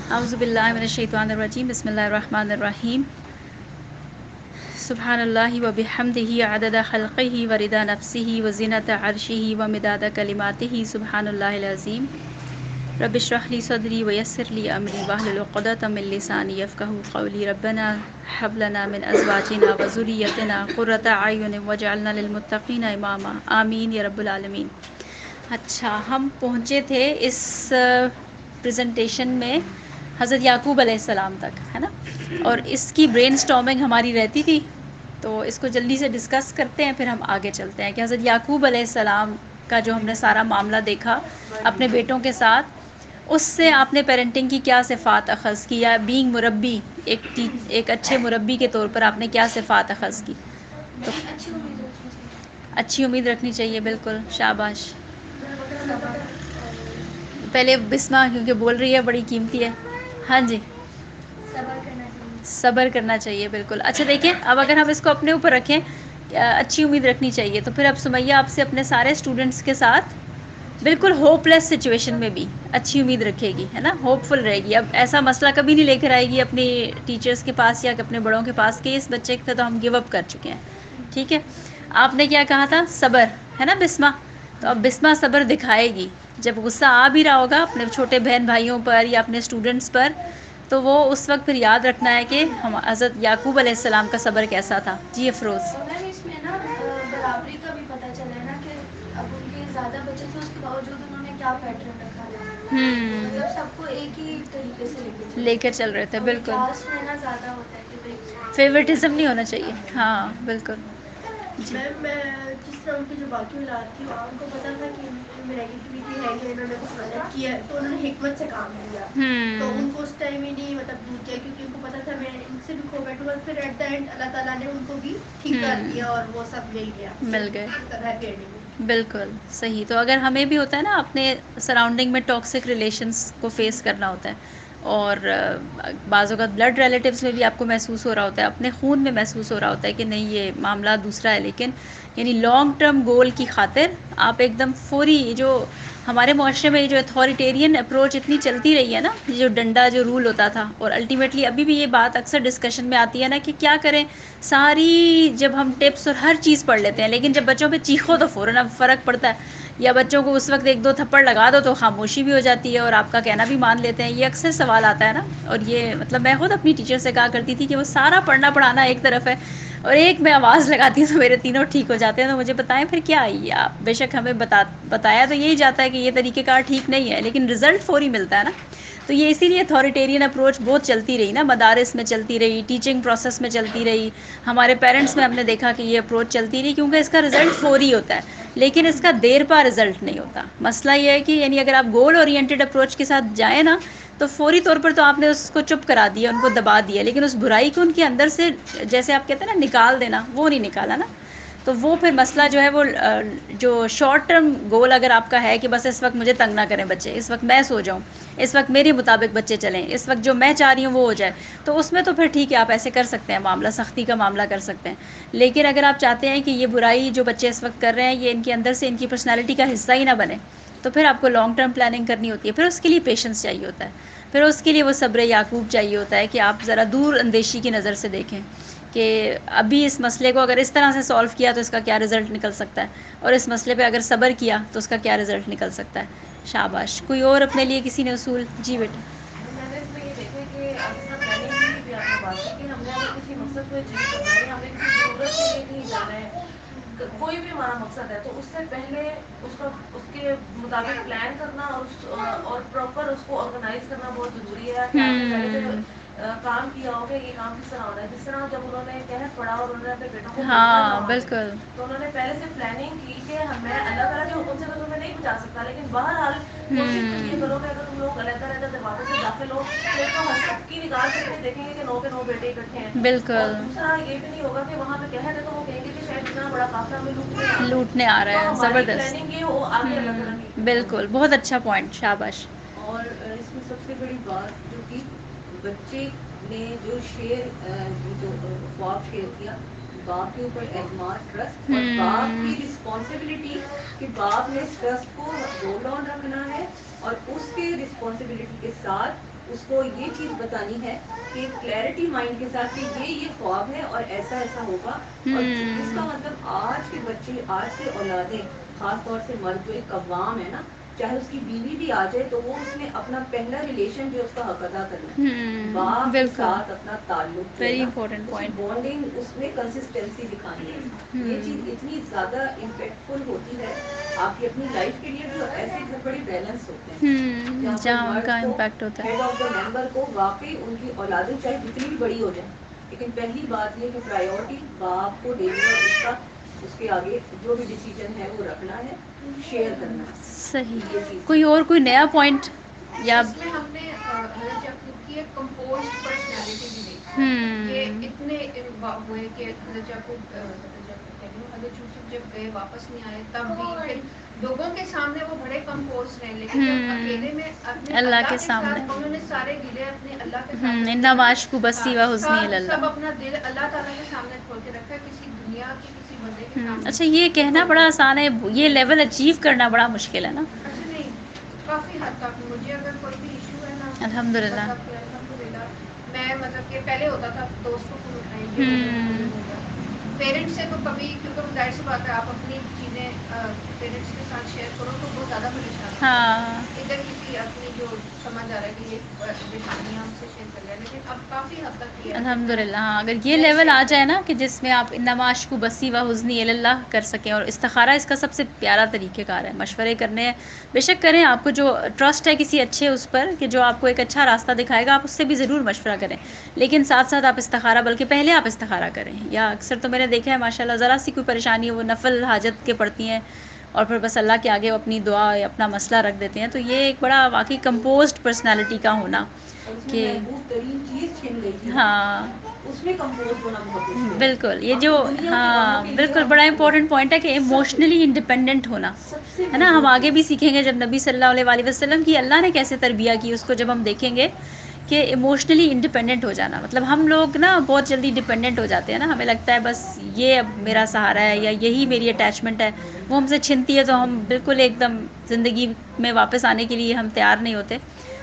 اعوذ باللہ من الشیطان الرجیم، بسم اللہ الرحمن الرحیم۔ سبحان اللہ و بحمدہ عدد خلقہ و رضا نفسہ و زینت عرشہ و مداد کلماتہ، سبحان اللہ العظیم۔ رب اشرح لی صدری ویسر لی امری واحلل عقدۃ من لسانی یفقہوا قولی۔ ربنا ہب لنا من ازواجنا و ذریتنا قرۃ اعین واجعلنا للمتقین اماما، آمین یا رب العالمین۔ اچھا، ہم پہنچے تھے اس پریزنٹیشن میں حضرت یعقوب علیہ السلام تک، ہے نا، اور اس کی برین سٹارمنگ ہماری رہتی تھی، تو اس کو جلدی سے ڈسکس کرتے ہیں، پھر ہم آگے چلتے ہیں کہ حضرت یعقوب علیہ السلام کا جو ہم نے سارا معاملہ دیکھا اپنے بیٹوں کے ساتھ، اس سے آپ نے پیرنٹنگ کی کیا صفات اخذ کی، یا بینگ مربی، ایک اچھے مربی کے طور پر آپ نے کیا صفات اخذ کی؟ تو اچھی امید رکھنی چاہیے، بالکل، شاباش۔ پہلے بسمہ کیونکہ بول رہی ہے، بڑی قیمتی ہے۔ ہاں جی، صبر کرنا چاہیے، بالکل۔ اچھا دیکھیں، اب اگر ہم اس کو اپنے اوپر رکھیں، اچھی امید رکھنی چاہیے، تو پھر اب سمیہ آپ سے اپنے سارے اسٹوڈنٹس کے ساتھ بالکل ہوپ لیس سچویشن میں بھی اچھی امید رکھے گی، ہے نا، ہوپ فل رہے گی۔ اب ایسا مسئلہ کبھی نہیں لے کر آئے گی اپنی ٹیچرس کے پاس یا اپنے بڑوں کے پاس کہ اس بچے سے تو ہم گیو اپ کر چکے ہیں، ٹھیک ہے۔ آپ نے کیا کہا تھا؟ صبر، ہے نا بسمہ؟ تو اب بسمہ صبر دکھائے گی، جب غصہ آ بھی رہا ہوگا اپنے چھوٹے بہن بھائیوں پر یا اپنے اسٹوڈنٹس پر، تو وہ اس وقت پھر یاد رکھنا ہے کہ ہم حضرت یعقوب علیہ السلام کا صبر کیسا تھا۔ جی افروز۔ اس میں نا برابری کا بھی پتہ چلا ہے نا کہ اب ان کے زیادہ بچے تھے، اس کے باوجود انہوں نے کیا پیٹرن رکھا ہے، مطلب سب کو ایک ہی طریقے سے لے کر چل رہے تھے، اب بالکل۔ کلاس میں نا زیادہ ہوتا ہے کہ بھائی فیورٹزم نہیں ہونا چاہیے، ہاں بالکل جی۔ میم میں جس طرح ان کی جو باقی اولاد تھی وہاں ان کو پتا تھا کہ نیگیٹیوٹی ہے کہ انہوں نے کچھ غلط کیا ہے، تو انہوں نے حکمت سے کام لیا، تو ان کو اس ٹائم ہی نہیں مطلب دور کیا، کیونکہ ان کو پتا تھا میں ان سے بھی کھو بیٹھوں گا، پھر ایٹ دا اینڈ اللہ تعالیٰ نے ان کو بھی ٹھیک کر دیا اور وہ سب مل گیا، مل گئے، ہیپی اینڈنگ۔ بالکل صحیح۔ تو اگر ہمیں بھی ہوتا ہے نا اپنے سراؤنڈنگ میں ٹاکسک ریلیشنس کو فیس کرنا ہوتا ہے، اور بعض اوقات بلڈ ریلیٹیوز میں بھی آپ کو محسوس ہو رہا ہوتا ہے، اپنے خون میں محسوس ہو رہا ہوتا ہے کہ نہیں یہ معاملہ دوسرا ہے، لیکن یعنی لانگ ٹرم گول کی خاطر آپ ایک دم فوری، جو ہمارے معاشرے میں جو اتھارٹیرین اپروچ اتنی چلتی رہی ہے نا، جو ڈنڈا جو رول ہوتا تھا، اور الٹیمیٹلی ابھی بھی یہ بات اکثر ڈسکشن میں آتی ہے نا کہ کیا کریں، ساری جب ہم ٹپس اور ہر چیز پڑھ لیتے ہیں، لیکن جب بچوں پہ چیخو تو فوراً اب فرق پڑتا ہے، یا بچوں کو اس وقت ایک دو تھپڑ لگا دو تو خاموشی بھی ہو جاتی ہے اور آپ کا کہنا بھی مان لیتے ہیں، یہ اکثر سوال آتا ہے نا۔ اور یہ مطلب میں خود اپنی ٹیچر سے کہا کرتی تھی کہ وہ سارا پڑھنا پڑھانا ایک طرف ہے، اور ایک میں آواز لگاتی ہوں تو میرے تینوں ٹھیک ہو جاتے ہیں، تو مجھے بتائیں پھر کیا آئی ہے آپ؟ بے شک ہمیں بتایا تو یہی جاتا ہے کہ یہ طریقہ کار ٹھیک نہیں ہے، لیکن رزلٹ فوری ملتا ہے نا۔ تو یہ اسی لیے اتھارٹیرین اپروچ بہت چلتی رہی نا، مدارس میں چلتی رہی، ٹیچنگ پروسیس میں چلتی رہی، ہمارے پیرنٹس میں ہم نے دیکھا کہ یہ اپروچ چلتی رہی، کیونکہ اس کا رزلٹ فوری ہوتا ہے، لیکن اس کا دیر پا رزلٹ نہیں ہوتا۔ مسئلہ یہ ہے کہ یعنی اگر آپ گول اورینٹیڈ اپروچ کے ساتھ جائیں نا، تو فوری طور پر تو آپ نے اس کو چپ کرا دیا، ان کو دبا دیا، لیکن اس برائی کو ان کے اندر سے جیسے آپ کہتے ہیں نا نکال دینا، وہ نہیں نکالا نا، تو وہ پھر مسئلہ جو ہے وہ جو شارٹ ٹرم گول اگر آپ کا ہے کہ بس اس وقت مجھے تنگ نہ کریں بچے، اس وقت میں سو جاؤں، اس وقت میرے مطابق بچے چلیں، اس وقت جو میں چاہ رہی ہوں وہ ہو جائے، تو اس میں تو پھر ٹھیک ہے، آپ ایسے کر سکتے ہیں، معاملہ سختی کا معاملہ کر سکتے ہیں، لیکن اگر آپ چاہتے ہیں کہ یہ برائی جو بچے اس وقت کر رہے ہیں یہ ان کے اندر سے ان کی پرسنالٹی کا حصہ ہی نہ بنے، تو پھر آپ کو لانگ ٹرم پلاننگ کرنی ہوتی ہے، پھر اس کے لیے پیشنس چاہیے ہوتا ہے، پھر اس کے لیے وہ صبر یعقوب چاہیے ہوتا ہے کہ آپ ذرا دور اندیشی کی نظر سے دیکھیں کہ ابھی اس مسئلے کو اگر اس طرح سے سولو کیا تو اس کا کیا رزلٹ نکل سکتا ہے، اور اس مسئلے پہ اگر صبر کیا تو اس کا کیا رزلٹ نکل سکتا ہے۔ شاباش۔ کوئی اور اپنے لیے کسی نے اصول؟ جی بیٹا۔ میں نے اس میں یہ دیکھا کہ جس طرح پلاننگ کی بھی آپ نے بات کی کہ ہم نے اگر کسی مقصد کو اچیو کرنا ہے یا ہمیں کسی ضرورت کے لیے کہیں جانا ہے، کوئی بھی ہمارا مقصد ہے، تو اس سے پہلے اس کے مطابق پلان کرنا اور پراپر اس کو آرگنائز کرنا بہت ضروری ہے کہ آپ نے پہلے سے کام کیا ہو کہ یہ کام کس طرح ہونا ہے۔ جس طرح جب انہوں نے قحط پڑھا اور انہوں نے اپنے بیٹوں کو بھیجنا تھا ہاں وہاں پہ، بالکل تو انہوں نے پہلے سے پلاننگ کی کہ میں اللہ تعالیٰ کے حکم سے تو تمہیں نہیں بچا سکتا، لیکن بہرحال کوشش تم یہ کرو کہ اگر تم لوگ علیحدہ علیحدہ دروازے سے داخل ہو تو ایک تو ہر سب کی نگاہ سے پھر دیکھیں گے کہ نو کے نو بیٹے اکٹھے ہیں، اور بالکل دوسرا یہ بھی نہیں ہوگا کہ وہاں پہ قحط ہے تو وہ کہیں گے کہ شاید اتنا بڑا قافلہ ہمیں لوٹنے آ رہا لوٹنے آ ہے، رہے تو ہیں، ہماری زبردست۔ پلاننگ یہ ہو آگے اللہ تعالیٰ کی حکمت ہوگی۔ بالکل، بہت اچھا پوائنٹ، شاباش۔ اور اس میں سب سے بڑی بات جو کہ بچے نے جو خواب شیئر کیا، باپ کے اوپر اعتماد ٹرسٹ اور باپ کی رسپانسبلٹی کہ باپ نے اس ٹرسٹ کو رول آن رکھنا ہے اور اس کے رسپانسبلٹی کے ساتھ اس کو یہ چیز بتانی ہے کہ کلیئرٹی مائنڈ کے ساتھ کہ یہ خواب ہے اور ایسا ایسا ہوگا. اور اس کا مطلب آج کے بچے آج کے اولادیں خاص طور سے مرد جو ایک عوام ہے نا, چاہے اس کی بیوی بھی آ جائے تو وہ اس نے اپنا پہلا ریلیشن جو اس کا حق ادا کرنا ہے باپ کے ساتھ اپنا تعلق, ویری امپورٹنٹ پوائنٹ, بانڈنگ اس میں کنسسٹینسی دکھانی ہے. یہ چیز اتنی زیادہ امپیکٹفل ہوتی ہے آپ کی اپنی لائف کے لیے بھی, اور ایسے گھر بڑے بیلنس ہوتے ہیں جہاں ان کا امپیکٹ ہوتا ہے. ہیڈ آف دا ممبر کو واقعی ان کی اولادیں چاہے جتنی بھی بڑی ہو جائیں, لیکن پہلی بات یہ کہ پرائیورٹی باپ کو دینی ہے, اس کے آگے جو بھی ڈیسیجن ہے وہ رکھنا ہے, شیئر کرنا ہے. صحیح. کوئی اور کوئی نیا پوائنٹ یا اس میں ہم نے حضرت یعقوب کی ایک کمپوزڈ پرسنالٹی بھی دیکھی. یہ اتنے ہوئے کہ حضرت یعقوب حضرت یوسف جب گئے واپس نہیں آئے تب بھی پھر لوگوں کے سامنے وہ بڑے کمپوز رہے, لیکن جب اکیلے میں اپنے اللہ کے سامنے انہوں نے سارے گلے اپنے اللہ کے سامنے سب اپنا دل اللہ تعالیٰ کے سامنے کھول کے رکھا, کسی دنیا کے کسی بندے کے سامنے. اچھا, یہ کہنا بڑا آسان ہے, یہ لیول اچیو کرنا بڑا مشکل ہے نا. اچھا نہیں, کافی حد تک مجھے اگر کوئی بھی ایشو ہے نا الحمدللہ الحمدللہ میں مطلب کہ پہلے ہوتا تھا دوستوں کو اٹھائیں پیرنٹس سے تو کبھی, کیونکہ ظاہر سی بات ہے آپ اپنی چیزیں پیرنٹس کے ساتھ شیئر کرو تو بہت زیادہ پریشان ادھر کسی اپنی جو سمجھ آ رہا ہے کہ یہ پریشانیاں ہم سے شیئر کر رہے ہیں, لیکن اب کافی حد تک یہ الحمدللہ. ہاں, اگر یہ لیول آ جائے نا کہ جس میں آپ انما اشکو بسی و حزنی الی اللہ کر سکیں, اور استخارہ اس کا سب سے پیارا طریقہ کار ہے. مشورے کرنے ہیں بے شک کریں, آپ کو جو ٹرسٹ ہے کسی اچھے اس پر کہ جو آپ کو ایک اچھا راستہ دکھائے گا, آپ اس سے بھی ضرور مشورہ کریں, لیکن ساتھ ساتھ آپ استخارہ, بلکہ پہلے آپ استخارہ کریں. یا اکثر تو میں نے دیکھا ہے ماشاءاللہ ذرا سی کوئی پریشانی ہو وہ نفل حاجت کے پڑتی ہیں اور پھر بس اللہ کے آگے وہ اپنی دعا یا اپنا مسئلہ رکھ دیتے ہیں. تو یہ ایک بڑا واقعی کمپوزڈ پرسنالٹی کا ہونا کہ ہاں بالکل, یہ جو ہاں بالکل بڑا امپورٹنٹ پوائنٹ ہے کہ ایموشنلی انڈیپینڈنٹ ہونا ہے نا. ہم آگے بھی سیکھیں گے جب نبی صلی اللہ علیہ وسلم کی اللہ نے کیسے تربیہ کی اس کو جب ہم دیکھیں گے کہ ایموشنلی انڈیپینڈنٹ ہو جانا. مطلب ہم لوگ نا بہت جلدی ڈیپینڈنٹ ہو جاتے ہیں نا, ہمیں لگتا ہے بس یہ اب میرا سہارا ہے یا یہی میری اٹیچمنٹ ہے, وہ ہم سے چھنتی ہے تو ہم بالکل ایک دم زندگی میں واپس آنے کے لیے ہم تیار نہیں ہوتے.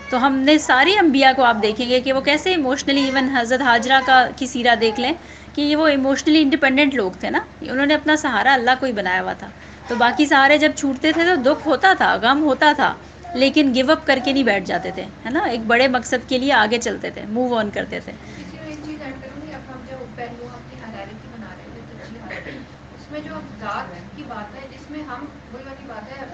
تو ہم نے سارے انبیاء کو آپ دیکھیں گے کہ وہ کیسے ایموشنلی, ایون حضرت ہاجرہ کی سیرہ دیکھ لیں کہ وہ ایموشنلی انڈیپینڈنٹ لوگ تھے نا, انہوں نے اپنا سہارا اللہ کو ہی بنایا ہوا تھا. تو باقی سہارے جب چھوٹتے تھے تو دکھ ہوتا تھا, غم ہوتا تھا, لیکن گیو اپ کر کے نہیں بیٹھ جاتے تھے, ہے نا, ایک بڑے مقصد کے لیے آگے چلتے تھے, موو آن کرتے تھے. اسی میں ایک چیز ایڈ کروں گی, اب ہم جو پہلو اپنی ہائرارکی بنا رہے تھے ترقی حالت, اس میں جو ذات کی بات ہے جس میں ہم وہی والی بات ہے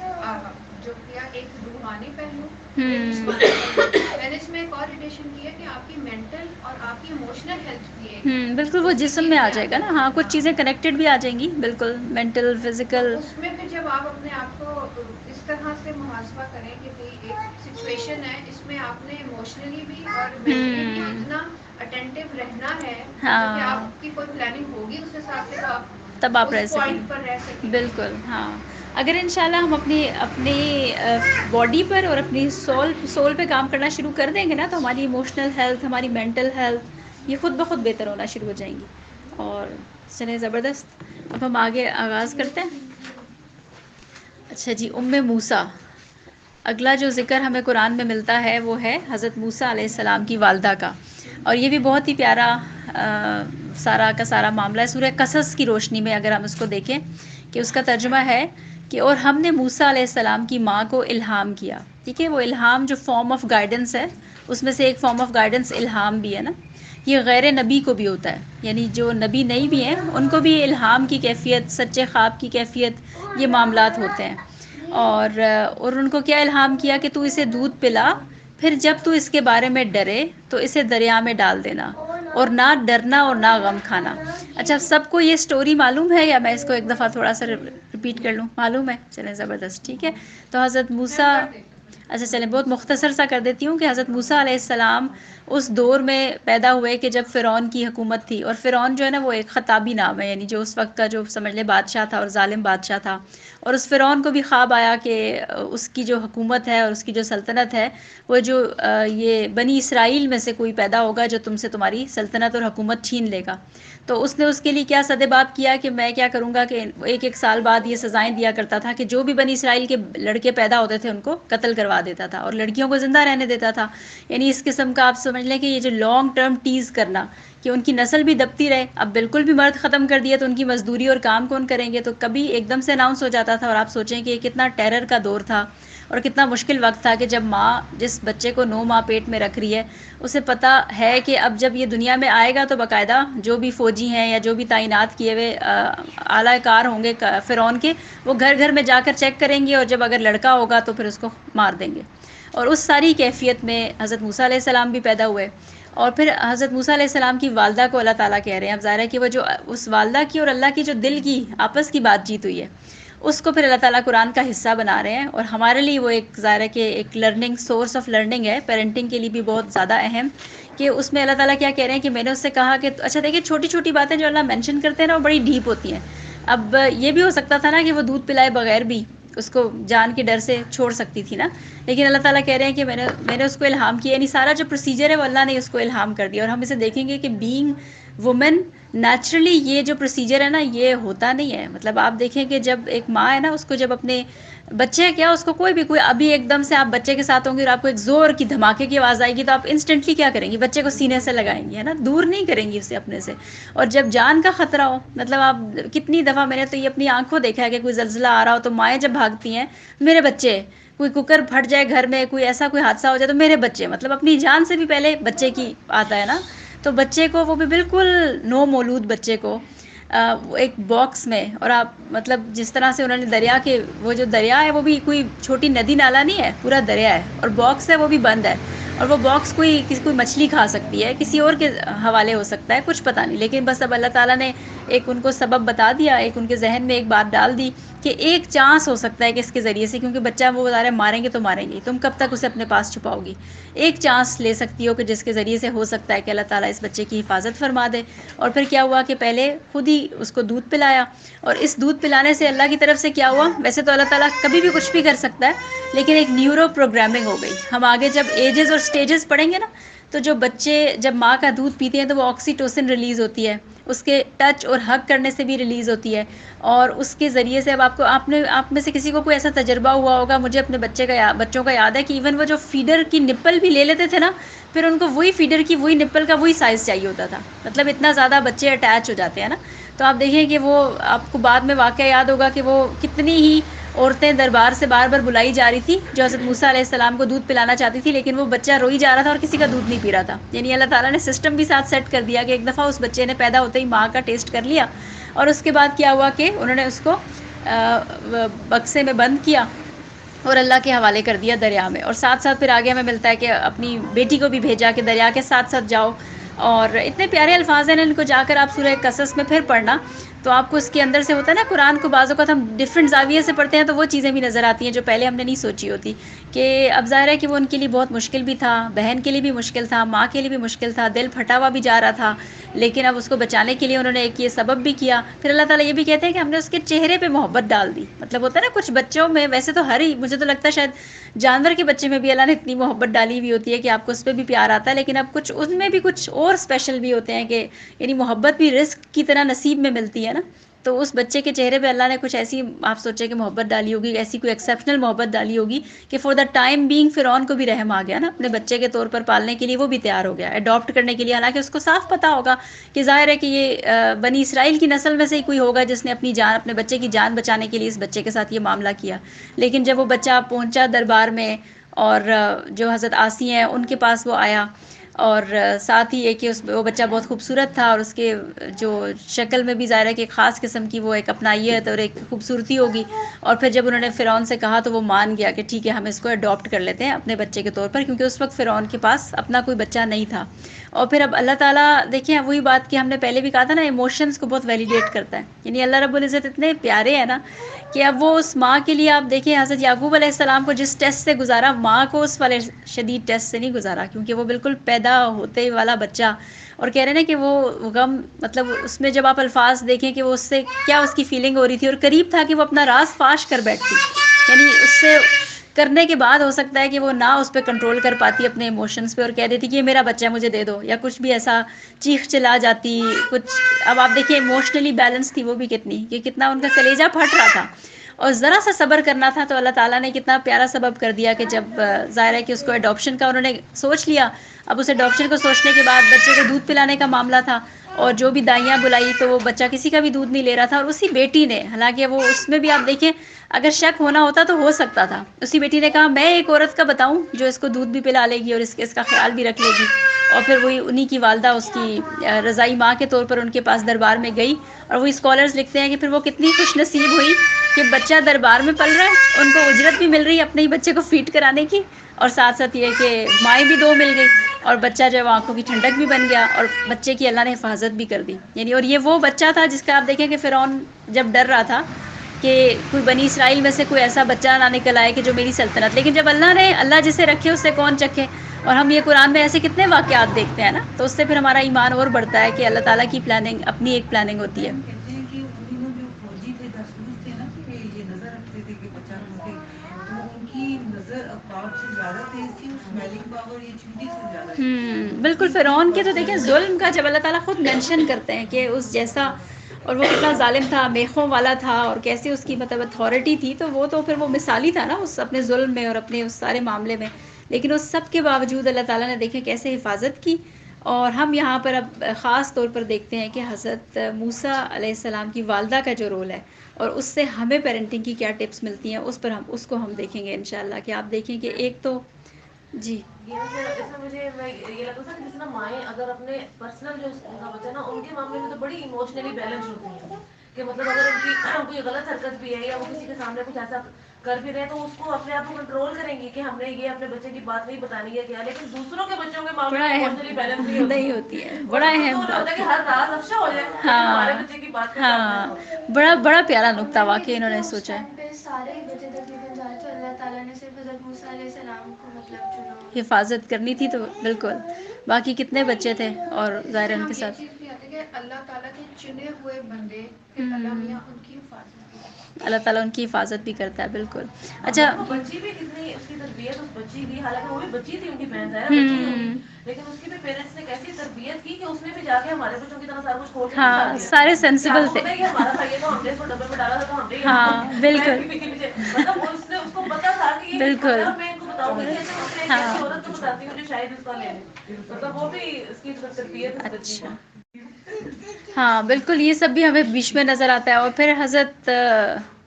جو کیا ایک روحانی پہلو, ایک جسمانی پہلو, میں نے اس میں ایک اور ایڈیشن کی ہے کہ آپ کی مینٹل اور آپ کی ایموشنل ہیلتھ بھی ہے. بالکل وہ جسم میں آ جائے گا نا. ہاں, کچھ چیزیں کنیکٹڈ بھی آ جائیں گی, بالکل مینٹل فزیکل. اس میں پھر جب آپ اپنے آپ کو اس طرح سے محاسبہ کریں کہ بھئی ایک سچویشن ہے, اس میں آپ نے ایموشنلی بھی اور مینٹلی بھی اتنا اٹینٹیو رہنا ہے کہ آپ کی کوئی پلاننگ ہوگی اس حساب سے تب آپ رہ اس سکیں. پوائنٹ پر رہ سکیں. بالکل ہاں, اگر انشاءاللہ ہم اپنی باڈی پر اور اپنی سول پہ کام کرنا شروع کر دیں گے نا, تو ہماری ایموشنل ہیلتھ, ہماری مینٹل ہیلتھ یہ خود بخود بہتر ہونا شروع ہو جائیں گی. اور چلیں زبردست, اب ہم آگے آغاز کرتے ہیں. اچھا جی, موسیٰ, اگلا جو ذکر ہمیں قرآن میں ملتا ہے وہ ہے حضرت موسیٰ علیہ السلام کی والدہ کا, اور یہ بھی بہت ہی پیارا سارا کا سارا معاملہ ہے. سورہ قصص کی روشنی میں اگر ہم اس کو دیکھیں کہ اس کا ترجمہ ہے کہ اور ہم نے موسیٰ علیہ السلام کی ماں کو الہام کیا. ٹھیک ہے, وہ الہام جو فارم آف گائیڈنس ہے اس میں سے ایک فارم آف گائیڈنس الہام بھی ہے نا. یہ غیر نبی کو بھی ہوتا ہے, یعنی جو نبی نہیں بھی ہیں ان کو بھی الہام کی کیفیت, سچے خواب کی کیفیت, یہ معاملات ہوتے ہیں. اور ان کو کیا الہام کیا کہ تو اسے دودھ پلا, پھر جب تو اس کے بارے میں ڈرے تو اسے دریا میں ڈال دینا, اور نہ ڈرنا اور نہ غم کھانا. اچھا, سب کو یہ سٹوری معلوم ہے یا میں اس کو ایک دفعہ تھوڑا سا ریپیٹ کر لوں؟ معلوم ہے, چلیں زبردست, ٹھیک ہے. تو حضرت موسیٰ اچھا چلیں بہت مختصر سا کر دیتی ہوں کہ حضرت موسیٰ علیہ السلام اس دور میں پیدا ہوئے کہ جب فرعون کی حکومت تھی، اور فرعون جو ہے نا وہ ایک خطابی نام ہے، یعنی جو اس وقت کا جو سمجھ لے بادشاہ تھا اور ظالم بادشاہ تھا. اور اس فرعون کو بھی خواب آیا کہ اس کی جو حکومت ہے اور اس کی جو سلطنت ہے وہ جو یہ بنی اسرائیل میں سے کوئی پیدا ہوگا جو تم سے تمہاری سلطنت اور حکومت چھین لے گا. تو اس نے اس کے لیے کیا سدباب کیا کہ میں کیا کروں گا کہ ایک سال بعد یہ سزائیں دیا کرتا تھا کہ جو بھی بنی اسرائیل کے لڑکے پیدا ہوتے تھے ان کو قتل کروا دیتا تھا اور لڑکیوں کو زندہ رہنے دیتا تھا. یعنی اس قسم کا آپ سمجھ لیں کہ یہ جو لانگ ٹرم ٹیز کرنا کہ ان کی نسل بھی دبتی رہے. اب بالکل بھی مرد ختم کر دیا تو ان کی مزدوری اور کام کون کریں گے؟ تو کبھی ایک دم سے اناؤنس ہو جاتا تھا. اور آپ سوچیں کہ یہ کتنا ٹیرر کا دور تھا اور کتنا مشکل وقت تھا کہ جب ماں جس بچے کو 9 ماہ پیٹ میں رکھ رہی ہے اسے پتہ ہے کہ اب جب یہ دنیا میں آئے گا تو باقاعدہ جو بھی فوجی ہیں یا جو بھی تعینات کیے ہوئے اعلیٰ کار ہوں گے فرعون کے، وہ گھر گھر میں جا کر چیک کریں گے اور جب اگر لڑکا ہوگا تو پھر اس کو مار دیں گے. اور اس ساری کیفیت میں حضرت موسیٰ علیہ السلام بھی پیدا ہوئے. اور پھر حضرت موسیٰ علیہ السلام کی والدہ کو اللہ تعالیٰ کہہ رہے ہیں، اب ظاہر ہے کہ وہ جو اس والدہ کی اور اللہ کی جو دل کی آپس کی بات چیت ہوئی ہے اس کو پھر اللہ تعالیٰ قرآن کا حصہ بنا رہے ہیں. اور ہمارے لیے وہ ایک ظاہر ہے کہ ایک لرننگ سورس آف لرننگ ہے، پیرنٹنگ کے لیے بھی بہت زیادہ اہم، کہ اس میں اللہ تعالیٰ کیا کہہ رہے ہیں کہ میں نے اس سے کہا کہ اچھا دیکھیں چھوٹی چھوٹی باتیں جو اللہ مینشن کرتے ہیں نا وہ بڑی ڈیپ ہوتی ہیں. اب یہ بھی ہو سکتا تھا نا کہ وہ دودھ پلائے بغیر بھی اس کو جان کے ڈر سے چھوڑ سکتی تھی نا، لیکن اللہ تعالیٰ کہہ رہے ہیں کہ میں نے اس کو الہام کیا، یعنی سارا جو پروسیجر ہے وہ اللہ نے اس کو الہام کر دیا. اور ہم اسے دیکھیں گے کہ بینگ وومن نیچرلی یہ جو پروسیجر ہے نا یہ ہوتا نہیں ہے. مطلب آپ دیکھیں کہ جب ایک ماں ہے نا اس کو جب اپنے بچے کیا اس کو کوئی ابھی ایک دم سے آپ بچے کے ساتھ ہوں گے اور آپ کو ایک زور کی دھماکے کی آواز آئے گی تو آپ انسٹنٹلی کیا کریں گی؟ بچے کو سینے سے لگائیں گی، ہے نا، دور نہیں کریں گی اسے اپنے سے. اور جب جان کا خطرہ ہو، مطلب آپ کتنی دفعہ میں نے تو یہ اپنی آنکھوں دیکھا ہے کہ کوئی زلزلہ آ رہا ہو تو مائیں جب بھاگتی ہیں، میرے بچے، کوئی کوکر پھٹ جائے گھر میں، کوئی ایسا کوئی حادثہ ہو جائے تو میرے بچے، مطلب اپنی جان سے بھی پہلے بچے کی آتا ہے نا. تو بچے کو وہ بھی بالکل نو مولود بچے کو ایک باکس میں، اور آپ مطلب جس طرح سے انہوں نے دریا کے، وہ جو دریا ہے وہ بھی کوئی چھوٹی ندی نالا نہیں ہے، پورا دریا ہے، اور باکس ہے وہ بھی بند ہے. اور وہ باکس کوئی مچھلی کھا سکتی ہے، کسی اور کے حوالے ہو سکتا ہے، کچھ پتہ نہیں. لیکن بس اب اللہ تعالیٰ نے ایک ان کو سبب بتا دیا، ایک ان کے ذہن میں ایک بات ڈال دی کہ ایک چانس ہو سکتا ہے کہ اس کے ذریعے سے، کیونکہ بچہ وہ بتا رہے ماریں گے تو ماریں گے، تم کب تک اسے اپنے پاس چھپاؤ گی، ایک چانس لے سکتی ہو کہ جس کے ذریعے سے ہو سکتا ہے کہ اللہ تعالیٰ اس بچے کی حفاظت فرما دے. اور پھر کیا ہوا کہ پہلے خود ہی اس کو دودھ پلایا، اور اس دودھ پلانے سے اللہ کی طرف سے کیا ہوا؟ ویسے تو اللہ تعالیٰ کبھی بھی کچھ بھی کر سکتا ہے، لیکن ایک نیورو پروگرامنگ ہو گئی. ہم آگے جب ایجز اور سٹیجز پڑھیں گے نا تو جو بچے جب ماں کا دودھ پیتے ہیں تو وہ آکسیٹوسن ریلیز ہوتی ہے، اس کے ٹچ اور ہگ کرنے سے بھی ریلیز ہوتی ہے. اور اس کے ذریعے سے اب آپ میں سے کسی کو کوئی ایسا تجربہ ہوا ہوگا، مجھے اپنے بچوں کا یاد ہے کہ ایون وہ جو فیڈر کی نپل بھی لے لیتے تھے نا، پھر ان کو وہی فیڈر کی وہی نپل کا وہی سائز چاہیے ہوتا تھا. مطلب اتنا زیادہ بچے اٹیچ ہو جاتے ہیں نا. تو آپ دیکھیں کہ وہ آپ کو بعد میں واقعہ یاد ہوگا کہ وہ کتنی ہی عورتیں دربار سے بار بار بلائی جا رہی تھی جو حضرت موسیٰ علیہ السلام کو دودھ پلانا چاہتی تھی، لیکن وہ بچہ روئی جا رہا تھا اور کسی کا دودھ نہیں پی رہا تھا. یعنی اللہ تعالیٰ نے سسٹم بھی ساتھ سیٹ کر دیا کہ ایک دفعہ اس بچے نے پیدا ہوتے ہی ماں کا ٹیسٹ کر لیا، اور اس کے بعد کیا ہوا کہ انہوں نے اس کو بکسے میں بند کیا اور اللہ کے حوالے کر دیا دریا میں. اور ساتھ ساتھ پھر آگے ہمیں ملتا ہے کہ اپنی بیٹی کو بھی بھیجا کہ دریا کے ساتھ ساتھ جاؤ. اور اتنے پیارے الفاظ ہیں ان کو جا کر آپ سورہ قصص میں پھر پڑھنا تو آپ کو اس کے اندر سے ہوتا ہے نا، قرآن کو بعض اوقات ہم ڈفرینٹ زاویے سے پڑھتے ہیں تو وہ چیزیں بھی نظر آتی ہیں جو پہلے ہم نے نہیں سوچی ہوتی. کہ اب ظاہر ہے کہ وہ ان کے لیے بہت مشکل بھی تھا، بہن کے لیے بھی مشکل تھا، ماں کے لیے بھی مشکل تھا، دل پھٹا ہوا بھی جا رہا تھا، لیکن اب اس کو بچانے کے لیے انہوں نے ایک یہ سبب بھی کیا. پھر اللہ تعالیٰ یہ بھی کہتے ہیں کہ ہم نے اس کے چہرے پہ محبت ڈال دی. مطلب ہوتا ہے نا کچھ بچوں میں، ویسے تو مجھے تو لگتا ہے شاید جانور کے بچے میں بھی اللہ نے اتنی محبت ڈالی ہوئی ہوتی ہے کہ آپ کو اس پہ بھی پیار آتا ہے، لیکن اب کچھ ان میں بھی کچھ اور اسپیشل بھی ہوتے ہیں کہ یعنی محبت بھی رزق کی طرح نصیب میں ملتی ہے نا. تو اس بچے کے چہرے پہ اللہ نے کچھ ایسی، آپ سوچے کہ محبت ڈالی ہوگی، ایسی کوئی ایکسیپشنل محبت ڈالی ہوگی کہ فار دا ٹائم بینگ فرعون کو بھی رحم آ گیا نا، اپنے بچے کے طور پر پالنے کے لیے وہ بھی تیار ہو گیا، اڈاپٹ کرنے کے لیے. حالانکہ اس کو صاف پتہ ہوگا کہ ظاہر ہے کہ یہ بنی اسرائیل کی نسل میں سے ہی کوئی ہوگا جس نے اپنے بچے کی جان بچانے کے لیے اس بچے کے ساتھ یہ معاملہ کیا. لیکن جب وہ بچہ پہنچا دربار میں اور جو حضرت آسی ہیں ان کے پاس وہ آیا اور ساتھ ہی یہ کہ وہ بچہ بہت خوبصورت تھا، اور اس کے جو شکل میں بھی ظاہر ہے کہ ایک خاص قسم کی وہ ایک اپنائیت اور ایک خوبصورتی ہوگی. اور پھر جب انہوں نے فرعون سے کہا تو وہ مان گیا کہ ٹھیک ہے ہم اس کو اڈاپٹ کر لیتے ہیں اپنے بچے کے طور پر، کیونکہ اس وقت فرعون کے پاس اپنا کوئی بچہ نہیں تھا. اور پھر اب اللہ تعالیٰ دیکھیں وہی بات کہ ہم نے پہلے بھی کہا تھا نا، ایموشنز کو بہت ویلیڈیٹ کرتا ہے. یعنی اللہ رب العزت اتنے پیارے ہیں نا کہ اب وہ اس ماں کے لیے آپ دیکھیں حضرت یعقوب علیہ السلام کو جس ٹیسٹ سے گزارا، ماں کو اس والے شدید ٹیسٹ سے نہیں گزارا، کیونکہ وہ بالکل پیدا ہوتے والا بچہ. اور کہہ رہے ہیں نا کہ وہ غم، مطلب اس میں جب آپ الفاظ دیکھیں کہ وہ اس سے کیا اس کی فیلنگ ہو رہی تھی، اور قریب تھا کہ وہ اپنا راز فاش کر بیٹھتی. یعنی اس سے کرنے کے بعد ہو سکتا ہے کہ وہ نہ اس پہ کنٹرول کر پاتی اپنے ایموشنز پہ، اور کہہ دیتی کہ یہ میرا بچہ ہے مجھے دے دو، یا کچھ بھی ایسا چیخ چلا جاتی کچھ. اب آپ دیکھیے ایموشنلی بیلنس تھی وہ بھی کتنی، کہ کتنا ان کا کلیجہ پھٹ رہا تھا، اور ذرا سا صبر کرنا تھا. تو اللہ تعالیٰ نے کتنا پیارا سبب کر دیا کہ جب ظاہر ہے کہ اس کو اڈاپشن کا انہوں نے سوچ لیا. اب اس اڈاپشن کو سوچنے کے بعد بچے کو دودھ پلانے کا معاملہ تھا، اور جو بھی دائیاں بلائی تو وہ بچہ کسی کا بھی دودھ نہیں لے رہا تھا. اور اسی بیٹی نے، حالانکہ وہ اس میں بھی آپ دیکھیں اگر شک ہونا ہوتا تو ہو سکتا تھا، اسی بیٹی نے کہا میں ایک عورت کا بتاؤں جو اس کو دودھ بھی پلا لے گی اور اس کا خیال بھی رکھ لے گی. اور پھر وہی انہی کی والدہ اس کی رضائی ماں کے طور پر ان کے پاس دربار میں گئی. اور وہی اسکالرز لکھتے ہیں کہ پھر وہ کتنی خوش نصیب ہوئی کہ بچہ دربار میں پل رہا ہے، ان کو اجرت بھی مل رہی ہے اپنے ہی بچے کو فیڈ کرانے کی، اور ساتھ ساتھ یہ کہ مائیں بھی دو مل گئی، اور بچہ جو ہے وہ آنکھوں کی ٹھنڈک بھی بن گیا، اور بچے کی اللہ نے حفاظت بھی کر دی. یعنی اور یہ وہ بچہ تھا جس کا آپ دیکھیں کہ فرعون جب ڈر رہا تھا کہ کوئی بنی اسرائیل میں سے کوئی ایسا بچہ نہ نکل آئے کہ جو میری سلطنت، لیکن جب اللہ جسے رکھے اس سے کون چکھے. اور ہم یہ قرآن میں ایسے کتنے واقعات دیکھتے ہیں نا، تو اس سے پھر ہمارا ایمان اور بڑھتا ہے کہ اللہ تعالیٰ کی پلاننگ، اپنی ایک پلاننگ ہوتی ہے. کہتے ہیں کہ انہوں جو فوجی تھے، جاسوس تھے نا، کہ یہ نظر رکھتے تھے کہ بچہ روکے، تو ان کی نظر افراد سے زیادہ تیز تھی، اسمیلنگ پاور یہ چیونٹی سے زیادہ تھی. بالکل. فرعون کے تو دیکھیں ظلم کا جب اللہ تعالیٰ خود مینشن کرتے ہیں کہ اس جیسا، اور وہ کتنا ظالم تھا، میخوں والا تھا، اور کیسے اس کی مطلب اتھارٹی تھی، تو وہ تو پھر وہ مثالی تھا نا اس اپنے ظلم میں اور اپنے اس سارے معاملے میں. لیکن اس سب کے باوجود اللہ تعالیٰ نے دیکھیں کیسے حفاظت کی. اور ہم یہاں پر اب خاص طور پر دیکھتے ہیں کہ حضرت موسیٰ علیہ السلام کی والدہ کا جو رول ہے، اور اس سے ہمیں پیرنٹنگ کی کیا ٹپس ملتی ہیں، اس کو ہم دیکھیں گے انشاءاللہ. کہ آپ دیکھیں کہ ایک تو جی مجھے یہ لگتا تھا کہ جس طرح مائیں اگر اپنے پرسنل جو ان کا بچہ نا، ان کے معاملے میں تو بڑی ایموشنلی بیلنس ہوتی ہیں، کہ مطلب اگر ان کی کوئی غلط حرکت بھی ہے یا وہ کسی کے سامنے کچھ ایسا کر بھی رہے ہیں تو اس کو اپنے آپ کو کنٹرول کریں گی کہ ہم نے یہ اپنے بچے کی بات نہیں بتانی ہے کیا. لیکن دوسروں کے بچوں کے معاملے میں ایموشنلی بیلنس نہیں ہوتی ہے، بڑا اہم ہوتا ہے کہ ہر راز افشا ہو جائے، ہمارے بچے کی بات بڑا پیارا نقطہ واقعی انہوں نے سوچا ہے. سارے بچے تقریباً جائے تو اللہ تعالیٰ نے صرف حضرت موسیٰ علیہ السلام کو مطلب چنا. حفاظت کرنی تھی تو بالکل، باقی کتنے بچے تھے اور ظاہر ان کے ساتھ کہ اللہ تعالیٰ کے چنے ہوئے بندے، پھر اللہ میاں ان کی حفاظت کرتے ہیں. اللہ تعالیٰ ان کی حفاظت بھی کرتا ہے. بالکل. اچھا بچی بھی کتنی اس کی تربیت، اس بچی کی، حالانکہ وہ بھی بچی تھی، ان کی بہن ظاہر بچی ہوگی، لیکن اس کی بھی پیرنٹس نے کیسی تربیت کی کہ اس نے بھی جا کے ہمارے بچوں کی طرح سارا کچھ کھول کے دکھا دیا. سارے سینسیبل تھے. ہمارا تھا یہ تو ہم نے اس کو ڈبے میں ڈالا تھا تو ہم نے بالکل مطلب اس کو پتا تھا کہ یہ بالکل. میں ان کو بتاؤں گی کہ ایک ایسی عورت کو بتاتی ہوں جو شاید اس کا لے لے، مطلب وہ بھی اس کی تربیت اس بچی کو. ہاں بالکل، یہ سب بھی ہمیں بیچ میں نظر آتا ہے. اور پھر حضرت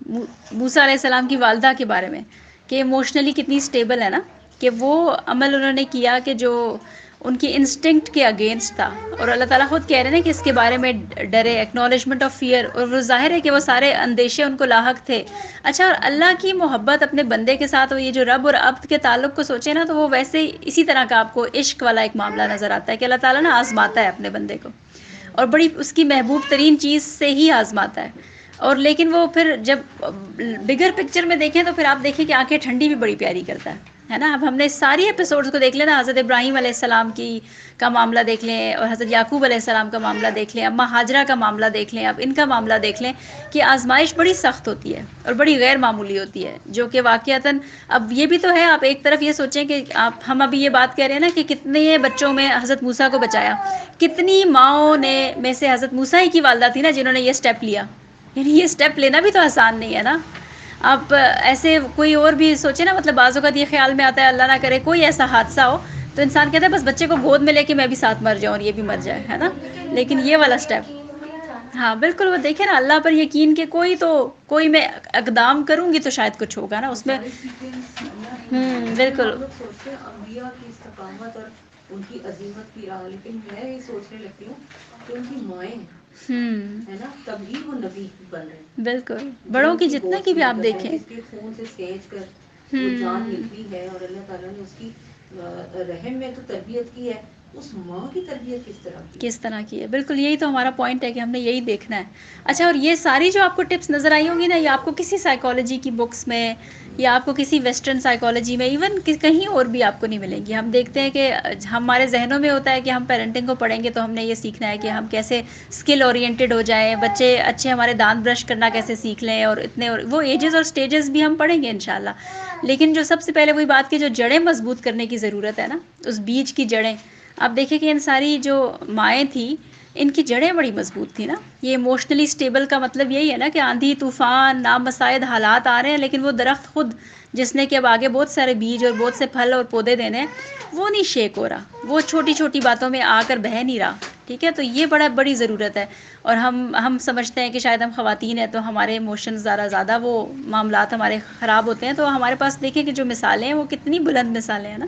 موسیٰ علیہ السلام کی والدہ کے بارے میں کہ ایموشنلی کتنی اسٹیبل ہے نا، کہ وہ عمل انہوں نے کیا کہ جو ان کی انسٹنکٹ کے اگینسٹ تھا. اور اللہ تعالیٰ خود کہہ رہے ہیں کہ اس کے بارے میں ڈرے، ایکنالجمنٹ آف فیئر. اور وہ ظاہر ہے کہ وہ سارے اندیشے ان کو لاحق تھے. اچھا، اور اللہ کی محبت اپنے بندے کے ساتھ، اور یہ جو رب اور عبد کے تعلق کو سوچے نا، تو وہ ویسے اسی طرح کا آپ کو عشق والا ایک معاملہ نظر آتا ہے کہ اللہ تعالیٰ نا آزماتا ہے اپنے بندے کو، اور بڑی اس کی محبوب ترین چیز سے ہی آزماتا ہے. اور لیکن وہ پھر جب بگر پکچر میں دیکھیں تو پھر آپ دیکھیں کہ آنکھیں ٹھنڈی بھی بڑی پیاری کرتا ہے نا. اب ہم نے ساری ایپیسوڈز کو دیکھ لیں نا، حضرت ابراہیم علیہ السلام کا معاملہ دیکھ لیں، اور حضرت یعقوب علیہ السلام کا معاملہ دیکھ لیں، اماں ہاجرہ کا معاملہ دیکھ لیں، اب ان کا معاملہ دیکھ لیں کہ آزمائش بڑی سخت ہوتی ہے اور بڑی غیر معمولی ہوتی ہے، جو کہ واقعتاً اب یہ بھی تو ہے. آپ ایک طرف یہ سوچیں کہ ہم ابھی یہ بات کہہ رہے ہیں نا کہ کتنے بچوں میں حضرت موسیٰ کو بچایا، کتنی ماؤں نے میں سے حضرت موسیٰ ہی کی والدہ تھی نا جنہوں نے یہ سٹیپ لیا. یعنی یہ سٹیپ لینا بھی تو آسان نہیں ہے نا. آپ ایسے کوئی اور بھی سوچے نا، مطلب بعض اوقات یہ خیال میں آتا ہے اللہ نہ کرے کوئی ایسا حادثہ ہو تو انسان کہتا ہے بس بچے کو گود میں لے کے میں بھی ساتھ مر جاؤں اور یہ بھی مر جائے، ہے نا. لیکن یہ والا سٹیپ، ہاں بالکل، وہ دیکھیں نا اللہ پر یقین کہ کوئی میں اقدام کروں گی تو شاید کچھ ہوگا نا اس میں. بالکل. سوچتے ہیں انبیاء کی استقامت اور ان کی عظیمت کی راہ. لیکن میں یہ سوچنے لگتی ہوں کہ ان کی مائیں ہے نا تبھی وہ نبی بن رہے ہیں. بالکل بڑوں کی جتنا کی بھی آپ دیکھیں جس کے خون سے سینچ کر وہ جان نکلی ہے اور اللہ تعالیٰ نے اس کی رحم میں تو تربیت کی ہے, اس ماں کی تربیت کس طرح کی ہے. بالکل یہی تو ہمارا پوائنٹ ہے کہ ہم نے یہی دیکھنا ہے. اچھا, اور یہ ساری جو آپ کو ٹپس نظر آئی ہوں گی نا, یہ آپ کو کسی سائیکالوجی کی بکس میں یا آپ کو کسی ویسٹرن سائیکالوجی میں ایون کہیں اور بھی آپ کو نہیں ملیں گی. ہم دیکھتے ہیں کہ ہمارے ذہنوں میں ہوتا ہے کہ ہم پیرنٹنگ کو پڑھیں گے تو ہم نے یہ سیکھنا ہے کہ ہم کیسے اسکل اورینٹیڈ ہو جائیں, بچے اچھے ہمارے دانت برش کرنا کیسے سیکھ لیں, اور اتنے اور وہ ایجز اور سٹیجز بھی ہم پڑھیں گے انشاءاللہ. لیکن جو سب سے پہلے وہی بات کی جو جڑیں مضبوط کرنے کی ضرورت ہے نا, اس بیج کی جڑیں. آپ دیکھیں کہ ان ساری جو مائیں تھیں ان کی جڑیں بڑی مضبوط تھی نا. یہ ایموشنلی اسٹیبل کا مطلب یہی ہے نا کہ آندھی طوفان نامساعد حالات آ رہے ہیں لیکن وہ درخت خود جس نے کہ اب آگے بہت سارے بیج اور بہت سے پھل اور پودے دینے ہیں, وہ نہیں شیک ہو رہا, وہ چھوٹی چھوٹی باتوں میں آ کر بہہ نہیں رہا. ٹھیک ہے, تو یہ بڑی ضرورت ہے. اور ہم سمجھتے ہیں کہ شاید ہم خواتین ہیں تو ہمارے ایموشنز زیادہ وہ معاملات ہمارے خراب ہوتے ہیں, تو ہمارے پاس دیکھیں کہ جو مثالیں ہیں وہ کتنی بلند مثالیں ہیں نا.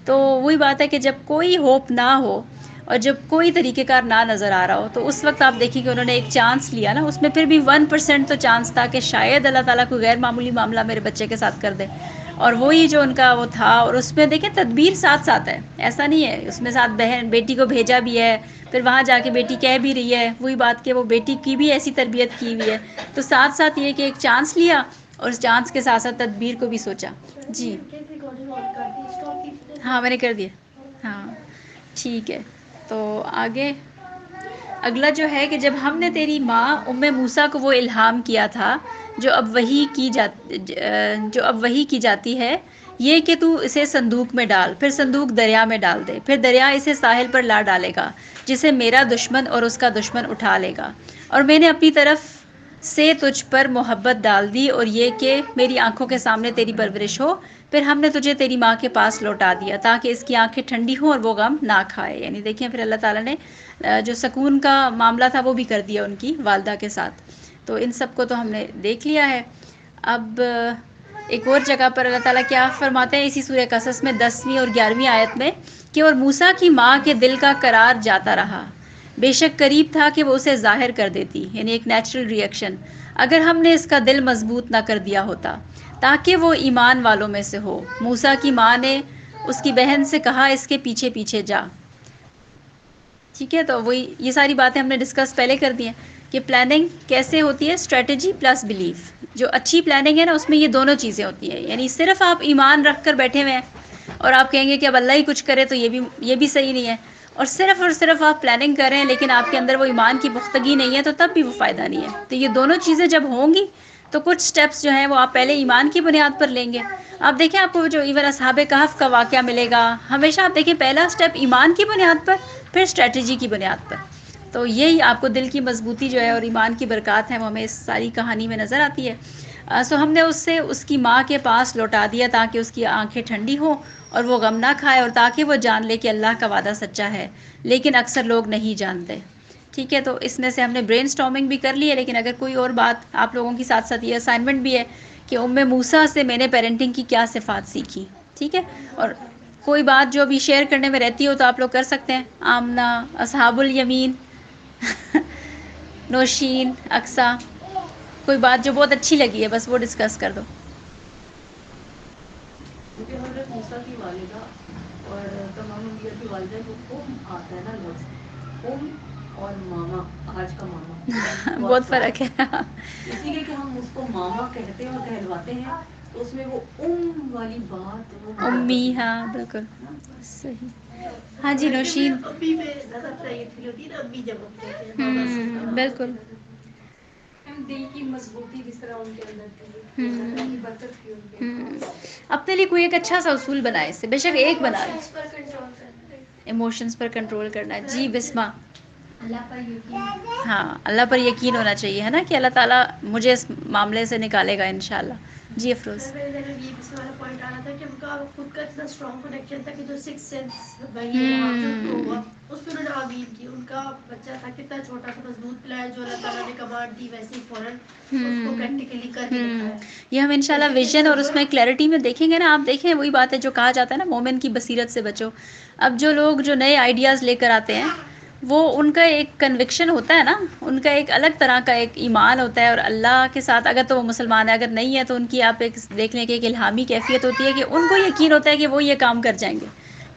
تو وہی بات ہے کہ جب کوئی ہوپ نہ ہو اور جب کوئی طریقہ کار نہ نظر آ رہا ہو تو اس وقت آپ دیکھیں کہ انہوں نے ایک چانس لیا نا, اس میں پھر بھی 1% تو چانس تھا کہ شاید اللہ تعالیٰ کوئی غیر معمولی معاملہ میرے بچے کے ساتھ کر دے, اور وہی جو ان کا وہ تھا. اور اس میں دیکھیں تدبیر ساتھ ساتھ ہے, ایسا نہیں ہے اس میں ساتھ بیٹی کو بھیجا بھی ہے, پھر وہاں جا کے بیٹی کہہ بھی رہی ہے وہی بات کہ وہ بیٹی کی بھی ایسی تربیت کی ہوئی ہے. تو ساتھ ساتھ یہ کہ ایک چانس لیا اور اس چانس کے ساتھ ساتھ تدبیر کو بھی سوچا. جی ہاں میں نے کر دیا. ہاں ٹھیک ہے, تو آگے اگلا جو ہے کہ جب ہم نے تیری ماں ام موسیٰ کو وہ الہام کیا تھا جو اب وہی کی جاتی ہے, یہ کہ تو اسے صندوق میں ڈال, پھر صندوق دریا میں ڈال دے, پھر دریا اسے ساحل پر لا ڈالے گا جسے میرا دشمن اور اس کا دشمن اٹھا لے گا. اور میں نے اپنی طرف سے تجھ پر محبت ڈال دی, اور یہ کہ میری آنکھوں کے سامنے تیری پرورش ہو, پھر ہم نے تجھے تیری ماں کے پاس لوٹا دیا تاکہ اس کی آنکھیں ٹھنڈی ہوں اور وہ غم نہ کھائے. یعنی دیکھیں پھر اللہ تعالیٰ نے جو سکون کا معاملہ تھا وہ بھی کر دیا ان کی والدہ کے ساتھ. تو ان سب کو تو ہم نے دیکھ لیا ہے. اب ایک اور جگہ پر اللہ تعالیٰ کیا فرماتے ہیں اسی سورہ قصص میں 10ویں اور 11ویں آیت میں کہ اور موسیٰ کی ماں کے دل کا قرار جاتا رہا, بے شک قریب تھا کہ وہ اسے ظاہر کر دیتی. یعنی ایک نیچرل ریئیکشن, اگر ہم نے اس کا دل مضبوط نہ کر دیا ہوتا تاکہ وہ ایمان والوں میں سے ہو. موسیٰ کی ماں نے اس کی بہن سے کہا اس کے پیچھے پیچھے جا. ٹھیک ہے, تو وہی یہ ساری باتیں ہم نے ڈسکس پہلے کر دی ہیں کہ پلاننگ کیسے ہوتی ہے, اسٹریٹجی پلس بلیف. جو اچھی پلاننگ ہے نا اس میں یہ دونوں چیزیں ہوتی ہیں. یعنی صرف آپ ایمان رکھ کر بیٹھے ہوئے ہیں اور آپ کہیں گے کہ اب اللہ ہی کچھ کرے, تو یہ بھی صحیح نہیں ہے. اور صرف آپ پلاننگ کر رہے ہیں لیکن آپ کے اندر وہ ایمان کی پختگی نہیں ہے, تو تب بھی وہ فائدہ نہیں ہے. تو یہ دونوں چیزیں جب ہوں گی تو کچھ سٹیپس جو ہیں وہ آپ پہلے ایمان کی بنیاد پر لیں گے. آپ دیکھیں آپ کو جو ایون اصحاب کہف کا واقعہ ملے گا, ہمیشہ آپ دیکھیں پہلا سٹیپ ایمان کی بنیاد پر, پھر اسٹریٹجی کی بنیاد پر. تو یہی آپ کو دل کی مضبوطی جو ہے اور ایمان کی برکات ہیں وہ ہمیں اس ساری کہانی میں نظر آتی ہے. سو ہم نے اس کی ماں کے پاس لوٹا دیا تاکہ اس کی آنکھیں ٹھنڈی ہوں اور وہ غم نہ کھائے, اور تاکہ وہ جان لے کہ اللہ کا وعدہ سچا ہے, لیکن اکثر لوگ نہیں جانتے. ٹھیک ہے, تو اس میں سے ہم نے برین اسٹارمنگ بھی کر لی ہے, لیکن اگر کوئی اور بات آپ لوگوں کی ساتھ ساتھ یہ اسائنمنٹ بھی ہے کہ ام موسیٰ سے میں نے پیرنٹنگ کی کیا صفات سیکھی. ٹھیک ہے, اور کوئی بات جو ابھی شیئر کرنے میں رہتی ہو تو آپ لوگ کر سکتے ہیں. آمنہ, اصحاب الیمین, نوشین, اقصیٰ, کوئی بات جو بہت اچھی لگی ہے بس وہ ڈسکس کر دو. کیونکہ حضرت موسیٰ کی والدہ اور تمام انبیاء کی والدہ کو آتا ہے نا لفظ اور ماما, آج کا ماما بہت فرق ہے. اسی لیے کہ ہم اس کو ماما کہتے ہیں اور کہلواتے ہیں, تو اس میں وہ والی بات امی, ہاں بالکل صحیح. ہاں جی نوشین. بالکل دل کی مضبوطی کس طرح ان کے اندر تھی, برکت کی ان کے. اپنے لیے کوئی ایک اچھا سا اصول بنائے, سے بے شک ایک بنا لے. ایموشنز پر کنٹرول کرنا ہے. جی بسمہ. اللہ پر یقین. ہاں اللہ پر یقین ہونا چاہیے ہے نا کہ اللہ تعالیٰ مجھے اس معاملے سے نکالے گا انشاءاللہ. جی افروز. سر میرے ذہن میں یہ اس والا پوائنٹ آ رہا تھا کہ ان کا خود کا اتنا اسٹرانگ کنیکشن تھا کہ جو 6 سینس وہی ہے جو پرو ہوا اس پہ انہوں نے آمین کی. ان کا بچہ تھا کتنا چھوٹا سا بس دودھ پلایا جو اللہ تعالیٰ نے کمانڈ دی ویسے ہی فوراً اس کو پریکٹیکلی کر کے دکھایا. یہ ہم انشاءاللہ ویژن اور اس میں کلیئرٹی میں دیکھیں گے نا. آپ دیکھیں وہی بات ہے جو کہا جاتا ہے نا مومن کی بصیرت سے بچو. اب جو لوگ جو نئے آئیڈیاز لے کر آتے ہیں وہ ان کا ایک کنوکشن ہوتا ہے نا, ان کا ایک الگ طرح کا ایک ایمان ہوتا ہے اور اللہ کے ساتھ. اگر تو وہ مسلمان ہے, اگر نہیں ہے تو ان کی آپ ایک دیکھ لیں کہ ایک الہامی کیفیت ہوتی ہے کہ ان کو یقین ہوتا ہے کہ وہ یہ کام کر جائیں گے.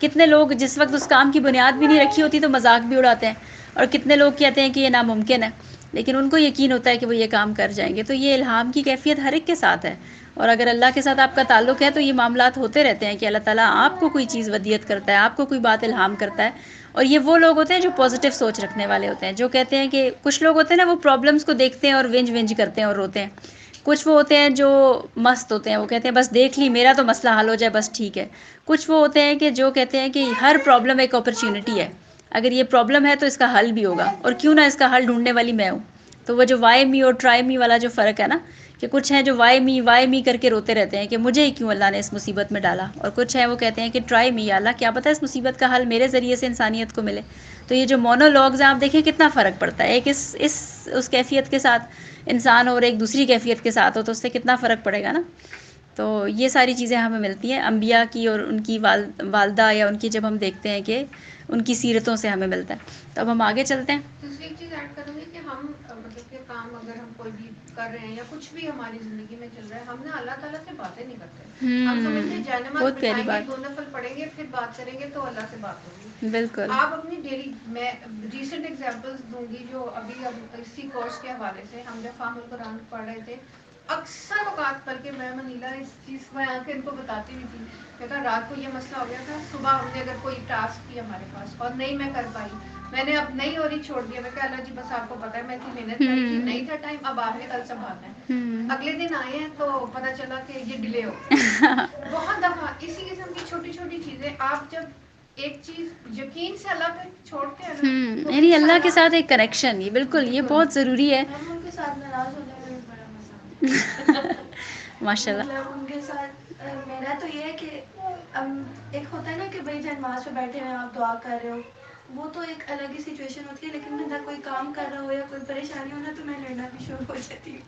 کتنے لوگ جس وقت اس کام کی بنیاد بھی نہیں رکھی ہوتی تو مذاق بھی اڑاتے ہیں, اور کتنے لوگ کہتے ہیں کہ یہ ناممکن ہے, لیکن ان کو یقین ہوتا ہے کہ وہ یہ کام کر جائیں گے. تو یہ الہام کی کیفیت ہر ایک کے ساتھ ہے, اور اگر اللہ کے ساتھ آپ کا تعلق ہے تو یہ معاملات ہوتے رہتے ہیں کہ اللہ تعالیٰ آپ کو کوئی چیز ودیت کرتا ہے, آپ کو کوئی بات الہام کرتا ہے. اور یہ وہ لوگ ہوتے ہیں جو پازیٹیو سوچ رکھنے والے ہوتے ہیں, جو کہتے ہیں کہ کچھ لوگ ہوتے ہیں نا وہ پرابلمس کو دیکھتے ہیں اور ونج ونج کرتے ہیں اور روتے ہیں. کچھ وہ ہوتے ہیں جو مست ہوتے ہیں, وہ کہتے ہیں بس دیکھ لی میرا تو مسئلہ حل ہو جائے بس ٹھیک ہے. کچھ وہ ہوتے ہیں کہ جو کہتے ہیں کہ ہر پرابلم ایک اپرچونٹی ہے, اگر یہ پرابلم ہے تو اس کا حل بھی ہوگا, اور کیوں نہ اس کا حل ڈھونڈنے والی میں ہوں. تو وہ جو وائی می اور ٹرائی می والا جو فرق ہے نا, کہ کچھ ہیں جو وائی می کر کے روتے رہتے ہیں کہ مجھے ہی کیوں اللہ نے اس مصیبت میں ڈالا, اور کچھ ہیں وہ کہتے ہیں کہ ٹرائی می, یا اللہ کیا پتہ اس مصیبت کا حل میرے ذریعے سے انسانیت کو ملے. تو یہ جو مونولوگز ہیں آپ دیکھیں کتنا فرق پڑتا ہے, ایک اس کیفیت کے ساتھ انسان اور ایک دوسری کیفیت کے ساتھ ہو تو اس سے کتنا فرق پڑے گا نا. تو یہ ساری چیزیں ہمیں ملتی ہیں انبیاء کی اور ان کی والدہ یا ان کی, جب ہم دیکھتے ہیں کہ ان کی سیرتوں سے ہمیں ملتا ہے. تو اب ہم آگے چلتے ہیں. دوسری ایک چیز ایڈ کروں گی کہ ہم مطلب کہ کام اگر ہم کوئی بھی کر رہے ہیں یا کچھ بھی ہماری زندگی میں چل رہا ہے, ہم نے اللہ تعالیٰ سے باتیں نہیں کرتے. ہم سمجھتے ہیں جانماز بہت پیاری بٹھائیں گے, بات. 2 نفل پڑھیں گے, پھر بات کریں گے تو اللہ سے بات ہوگی. بالکل. آپ اپنی ڈیلی, میں ریسنٹ ایگزامپلس دوں گی جو ابھی اسی کورس کے حوالے سے ہم جب فام القرآن پڑھ رہے تھے, اکثر اوقات بلکہ میں منیلا اس چیز میں آ کے ان کو بتاتی بھی تھی. کہا رات کو یہ مسئلہ ہو گیا تھا, صبح ہم نے اگر کوئی ٹاسک کی ہمارے پاس اور نہیں میں کر پائی, میں نے اب نہیں ہو رہی چھوڑ دیا. میں کہا اللہ جی بس آپ کو پتا ہے میں اتنی محنت کر رہی تھی, نہیں تھا ٹائم, اب آپ نے کل سنبھالنا ہے. اگلے دن آئے ہیں تو پتا چلا کہ یہ ڈیلے ہو گیا. بہت دفعہ اسی قسم کی چھوٹی چھوٹی چیزیں آپ جب ایک چیز یقین سے اللہ پہ چھوڑتے ہیں نا, یعنی اللہ کے ساتھ ایک کنیکشن, یہ بالکل یہ بہت ضروری ہے. ہم ان کے ساتھ ناراض ہونے میں بھی بڑا مزہ آتا ہے. ماشاء اللہ. مطلب ان کے ساتھ میرا تو یہ ہے کہ ایک ہوتا ہے نا کہ بھائی جب نماز پہ بیٹھے ہوئے آپ دعا کر رہے ہو, وہ تو ایک الگ ہی سچویشن ہوتی ہے, لیکن بندہ کوئی کام کر رہا ہو یا کوئی پریشانی ہو نا تو میں لڑنا بھی شروع ہو جاتی ہوں.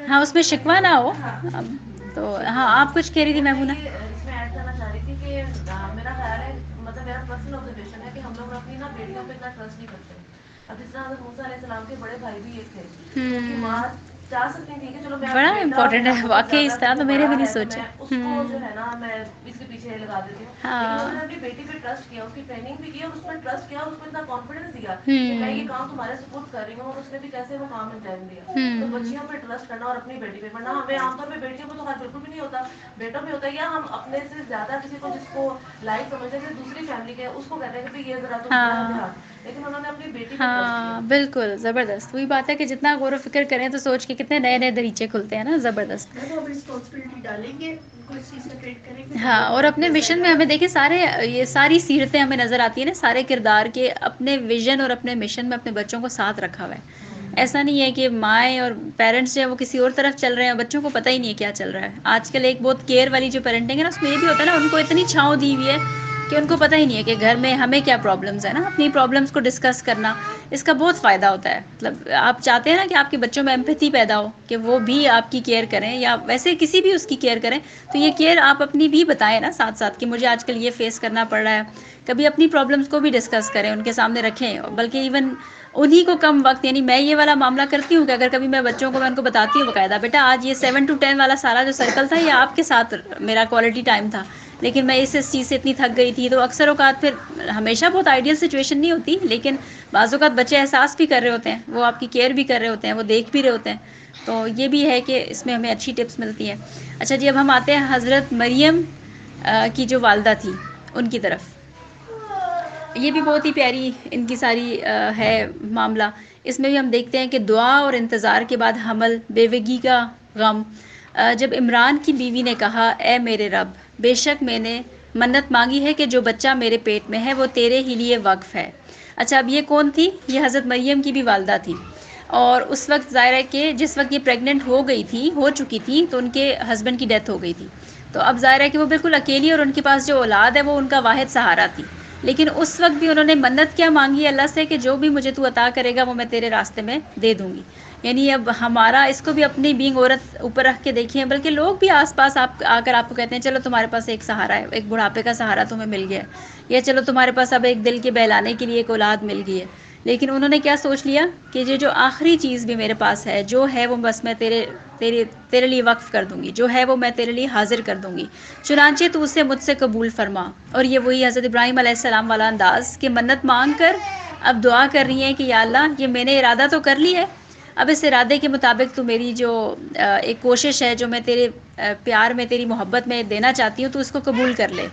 ہاں اس میں شکوہ نہ ہو. تو ہاں آپ کچھ کہہ رہی تھی میمونہ. اس میں ایڈ کرنا چاہ رہی تھی کہ میرا خیال ہے, مطلب میرا پرسنل آبزرویشن ہے کہ ہم لوگ اپنی نا بیٹیوں پہ اتنا ٹرسٹ نہیں کرتے. اب جس طرح حضرت موسیٰ علیہ السلام کے بڑے بھائی بھی ایک تھے, ان کی ماں چاہ سکتی تھی کہ چلو میں بڑا امپورٹنٹ ہے واقعی, اس طرح تو میں نے بھی نہیں سوچا. اس کو جو ہے نا میں اس کے پیچھے لگا دیتی ہوں, لیکن انہوں نے اپنی بیٹی پہ ٹرسٹ کیا, اس کی ٹریننگ بھی کی اور اس پر ٹرسٹ کیا, اور اس کو اتنا کانفیڈنس دیا کہ میں یہ کام تمہارے سپورٹ کر رہی ہوں, اور اس نے بھی کیسے وہ کام انجام دیا. تو بچیوں پہ ٹرسٹ کرنا اور اپنی بیٹی پہ, ورنہ ہمیں عام طور پہ بیٹیوں کو تو خیر بالکل بھی نہیں ہوتا, بیٹوں بھی ہوتا ہے, یا ہم اپنے سے زیادہ کسی کو جس کو لائف سمجھتے ہیں دوسری فیملی کے, اس کو کہتے ہیں کہ یہ ذرا تم دھیان, لیکن انہوں نے اپنی بیٹی پہ ٹرسٹ کیا. بالکل زبردست. وہی بات ہے کہ جتنا غور و فکر کریں تو سوچ کے کتنے نئے نئے دریچے کھلتے ہیں نا. زبردست. رسپانسبلٹی ڈالیں گے, کوئی چیز کا ٹریٹ کریں گے. ہاں, اور اپنے مشن میں ہمیں دیکھیں یہ ساری سیرتیں ہمیں نظر آتی ہیں نا, سارے کردار کے اپنے ویژن اور اپنے مشن میں اپنے بچوں کو ساتھ رکھا ہوا ہے. ایسا نہیں ہے کہ مائیں اور پیرنٹس جو ہیں وہ کسی اور طرف چل رہے ہیں, بچوں کو پتہ ہی نہیں ہے کیا چل رہا ہے. آج کل ایک بہت کیئر والی جو پیرنٹنگ ہے نا, اس میں یہ بھی ہوتا ہے نا, ان کو اتنی چھاؤں دی ہوئی ہے کہ ان کو پتہ ہی نہیں ہے کہ گھر میں ہمیں کیا پرابلمز ہیں نا. اپنی پرابلمز کو ڈسکس کرنا, اس کا بہت فائدہ ہوتا ہے. مطلب آپ چاہتے ہیں نا کہ آپ کے بچوں میں ایمپیتھی پیدا ہو, کہ وہ بھی آپ کی کیئر کریں, یا ویسے کسی بھی اس کی کیئر کریں, تو یہ کیئر آپ اپنی بھی بتائیں نا ساتھ ساتھ کہ مجھے آج کل یہ فیس کرنا پڑ رہا ہے. کبھی اپنی پرابلمس کو بھی ڈسکس کریں, ان کے سامنے رکھیں, بلکہ ایون انہی کو کم وقت, یعنی میں یہ والا معاملہ کرتی ہوں کہ اگر کبھی میں بچوں کو, میں ان کو بتاتی ہوں باقاعدہ, بیٹا آج یہ 7 to 10 والا سارا جو سرکل تھا یہ آپ کے ساتھ میرا کوالٹی ٹائم تھا, لیکن میں اس چیز سے اتنی تھک گئی تھی. تو اکثر اوقات پھر ہمیشہ بہت آئیڈیل سچویشن نہیں ہوتی, لیکن بعض اوقات بچے احساس بھی کر رہے ہوتے ہیں, وہ آپ کی کیئر بھی کر رہے ہوتے ہیں, وہ دیکھ بھی رہے ہوتے ہیں. تو یہ بھی ہے کہ اس میں ہمیں اچھی ٹپس ملتی ہیں. اچھا جی, اب ہم آتے ہیں حضرت مریم کی جو والدہ تھی ان کی طرف. یہ بھی بہت ہی پیاری ان کی ساری ہے معاملہ. اس میں بھی ہم دیکھتے ہیں کہ دعا اور انتظار کے بعد حمل, بیوگی کا غم. جب عمران کی بیوی نے کہا, اے میرے رب, بے شک میں نے منت مانگی ہے کہ جو بچہ میرے پیٹ میں ہے وہ تیرے ہی لیے وقف ہے. اچھا اب یہ کون تھی؟ یہ حضرت مریم کی بھی والدہ تھی، اور اس وقت ظاہر ہے کہ جس وقت یہ پریگننٹ ہو چکی تھی تو ان کے ہسبینڈ کی ڈیتھ ہو گئی تھی. تو اب ظاہر ہے کہ وہ بالکل اکیلی، اور ان کے پاس جو اولاد ہے وہ ان کا واحد سہارا تھی. لیکن اس وقت بھی انہوں نے منت کیا مانگی اللہ سے کہ جو بھی مجھے تو عطا کرے گا وہ میں تیرے راستے میں دے دوں گی. یعنی اب ہمارا اس کو بھی اپنی بینگ عورت اوپر رکھ کے دیکھیں، بلکہ لوگ بھی آس پاس آ کر آپ کو کہتے ہیں چلو تمہارے پاس ایک سہارا ہے، ایک بڑھاپے کا سہارا تمہیں مل گیا ہے، یا چلو تمہارے پاس اب ایک دل کے بہلانے کے لیے ایک اولاد مل گئی ہے. لیکن انہوں نے کیا سوچ لیا کہ یہ جو آخری چیز بھی میرے پاس ہے جو ہے وہ بس میں تیرے لیے وقف کر دوں گی، جو ہے وہ میں تیرے لیے حاضر کر دوں گی، چنانچہ تو اسے مجھ سے قبول فرما. اور یہ وہی حضرت ابراہیم علیہ السلام والا انداز کہ منت مانگ کر اب دعا کر رہی ہیں کہ یا اللہ یہ میں نے ارادہ تو کر لی ہے، اب اس ارادے کے مطابق تو میری جو ایک کوشش ہے جو میں تیرے پیار میں تیری محبت میں دینا چاہتی ہوں تو اس کو قبول کر لے.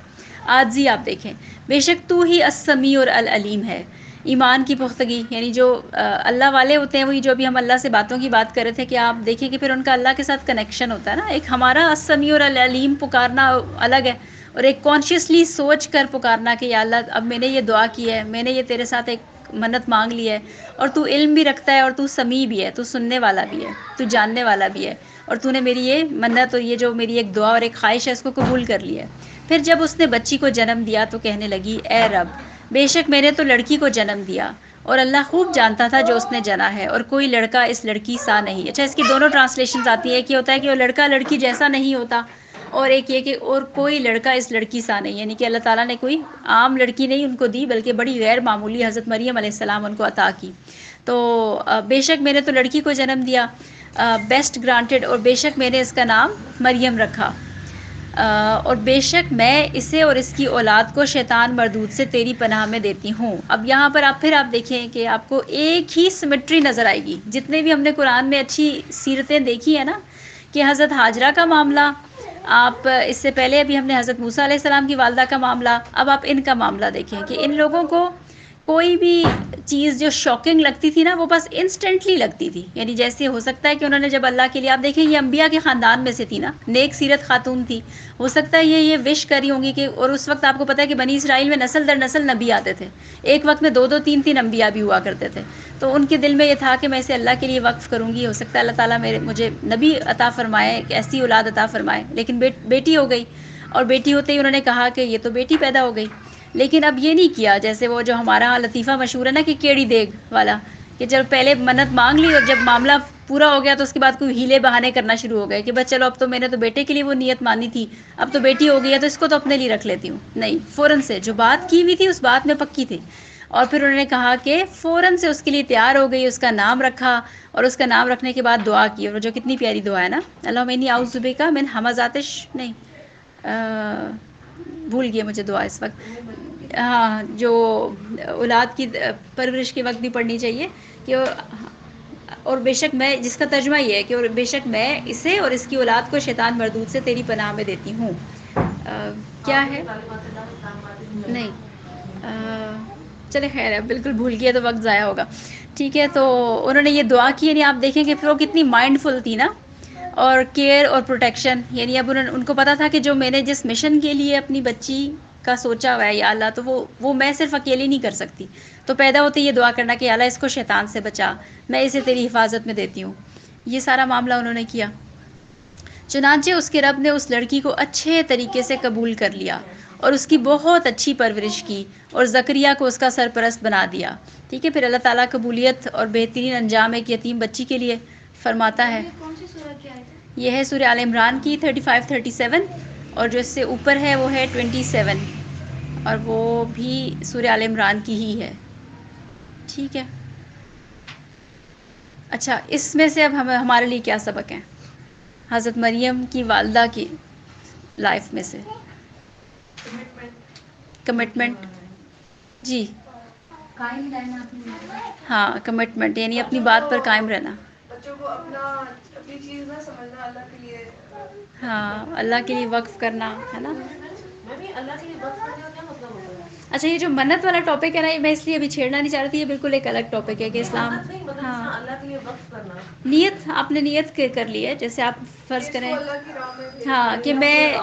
عاجزی آپ دیکھیں، بے شک تو ہی السمیع اور العلیم ہے. ایمان کی پختگی، یعنی جو اللہ والے ہوتے ہیں وہی جو بھی ہم اللہ سے باتوں کی بات کر رہے تھے کہ آپ دیکھیں کہ پھر ان کا اللہ کے ساتھ کنیکشن ہوتا ہے نا. ایک ہمارا السمیع اور العلیم پکارنا الگ ہے، اور ایک کانشیسلی سوچ کر پکارنا کہ یا اللہ اب میں نے یہ دعا کی ہے، میں نے یہ تیرے ساتھ ایک منت مانگ لی ہے، اور تو علم بھی رکھتا ہے، اور تو سمیع بھی ہے، تو سننے والا بھی ہے، تو جاننے والا بھی ہے، اور تو نے میری یہ منت اور یہ جو میری ایک دعا اور ایک خواہش ہے اس کو قبول کر لیا ہے. پھر جب اس نے بچی کو جنم دیا تو کہنے لگی اے رب بے شک میں نے تو لڑکی کو جنم دیا، اور اللہ خوب جانتا تھا جو اس نے جنا ہے، اور کوئی لڑکا اس لڑکی سا نہیں. اچھا اس کی دونوں ٹرانسلیشنز آتی ہیں، ایک یہ ہوتا ہے کہ وہ لڑکا لڑکی جیسا نہیں ہوتا، اور ایک یہ کہ اور کوئی لڑکا اس لڑکی سا نہیں، یعنی کہ اللہ تعالیٰ نے کوئی عام لڑکی نہیں ان کو دی بلکہ بڑی غیر معمولی حضرت مریم علیہ السلام ان کو عطا کی. تو بے شک میں نے تو لڑکی کو جنم دیا، بیسٹ گرانٹیڈ، اور بے شک میں نے اس کا نام مریم رکھا، اور بے شک میں اسے اور اس کی اولاد کو شیطان مردود سے تیری پناہ میں دیتی ہوں. اب یہاں پر آپ دیکھیں کہ آپ کو ایک ہی سمٹری نظر آئے گی. جتنے بھی ہم نے قرآن میں اچھی سیرتیں دیکھی ہیں نا، کہ حضرت ہاجرہ کا معاملہ، آپ اس سے پہلے ابھی ہم نے حضرت موسیٰ علیہ السلام کی والدہ کا معاملہ، اب آپ ان کا معاملہ دیکھیں کہ ان لوگوں کو کوئی بھی چیز جو شاکنگ لگتی تھی نا وہ بس انسٹنٹلی لگتی تھی. یعنی جیسے ہو سکتا ہے کہ انہوں نے جب اللہ کے لیے، آپ دیکھیں یہ انبیاء کے خاندان میں سے تھی نا، نیک سیرت خاتون تھی، ہو سکتا ہے یہ وش کری ہوں گی کہ، اور اس وقت آپ کو پتہ ہے کہ بنی اسرائیل میں نسل در نسل نبی آتے تھے، ایک وقت میں 2 3 انبیاء بھی ہوا کرتے تھے، تو ان کے دل میں یہ تھا کہ میں اسے اللہ کے لیے وقف کروں گی، ہو سکتا ہے اللہ تعالیٰ مجھے نبی عطا فرمائے، ایک ایسی اولاد عطا فرمائے. لیکن بیٹی ہو گئی، اور بیٹی ہوتے ہی انہوں نے کہا کہ یہ تو بیٹی پیدا ہو گئی. لیکن اب یہ نہیں کیا جیسے وہ جو ہمارا لطیفہ مشہور ہے نا کہ کیڑی دیگ والا، کہ جب پہلے منت مانگ لی اور جب معاملہ پورا ہو گیا تو اس کے بعد کوئی ہیلے بہانے کرنا شروع ہو گئے کہ بس چلو اب تو میں نے تو بیٹے کے لیے وہ نیت مانی تھی، اب تو بیٹی ہو گئی ہے تو اس کو تو اپنے لیے رکھ لیتی ہوں. نہیں، فوراً سے جو بات کی ہوئی تھی اس بات میں پکی تھی، اور پھر انہوں نے کہا کہ فوراً سے اس کے لیے تیار ہو گئی، اس کا نام رکھا، اور اس کا نام رکھنے کے بعد دعا کی، اور جو کتنی پیاری دعا ہے نا، اللہم انی اعوذ بک من ہمزات نہیں بھول گئی مجھے دعا اس وقت، ہاں جو اولاد کی پرورش کے وقت بھی پڑھنی چاہیے کہ اور بے شک میں، جس کا ترجمہ یہ ہے کہ اور بے شک میں اسے اور اس کی اولاد کو شیطان مردود سے تیری پناہ میں دیتی ہوں. کیا ہے؟ نہیں چلے خیر ہے، بالکل بھول گیا تو وقت ضائع ہوگا. ٹھیک ہے، تو انہوں نے یہ دعا کی، یعنی آپ دیکھیں کہ پھر وہ کتنی مائنڈ فل تھی نا، اور کیئر اور پروٹیکشن. یعنی اب ان کو پتا تھا کہ جو میں نے جس مشن کے لیے اپنی بچی کا سوچا ہوا ہے یا اللہ، تو وہ میں صرف اکیلی نہیں کر سکتی. تو پیدا ہوتے یہ دعا کرنا کہ یا اللہ اس کو شیطان سے بچا، میں اسے تیری حفاظت میں دیتی ہوں. یہ سارا معاملہ انہوں نے کیا. چنانچہ اس کے رب نے اس لڑکی کو اچھے طریقے سے قبول کر لیا اور اس کی بہت اچھی پرورش کی، اور زکریہ کو اس کا سرپرست بنا دیا. ٹھیک ہے، پھر اللہ تعالیٰ قبولیت اور بہترین انجام ایک یتیم بچی کے لیے فرماتا ہے. کون سی سورت کیا ہے؟ یہ ہے سورہ آل عمران کی 35 37، اور جو اس سے اوپر ہے وہ ہے 27، اور وہ بھی سورہ آل عمران کی ہی ہے. ٹھیک ہے، اچھا اس میں سے اب ہمارے لیے کیا سبق ہیں حضرت مریم کی والدہ کی لائف میں سے؟ کمٹمنٹ، جی قائم رہنا، ہاں کمٹمنٹ، یعنی اپنی بات پر قائم رہنا. بچوں کو اپنی چیز نہ سمجھنا، اللہ کے لیے، ہاں اللہ کے لیے وقف کرنا ہے نا. میں بھی اللہ کے لیے وقت کرنے کا کیا مطلب ہوتا ہے؟ اچھا یہ جو منت والا ٹاپک ہے نا، میں اس لیے ابھی چھیڑنا نہیں چاہ رہی تھی، یہ بالکل ایک الگ ٹاپک ہے کہ اسلام، منت نہیں، مطلب ہاں اللہ کے لیے وقت کرنا. نیت، آپ نے نیت کر لی ہے، جیسے آپ فرض کریں اللہ کی راہ میں ہاں کہ میں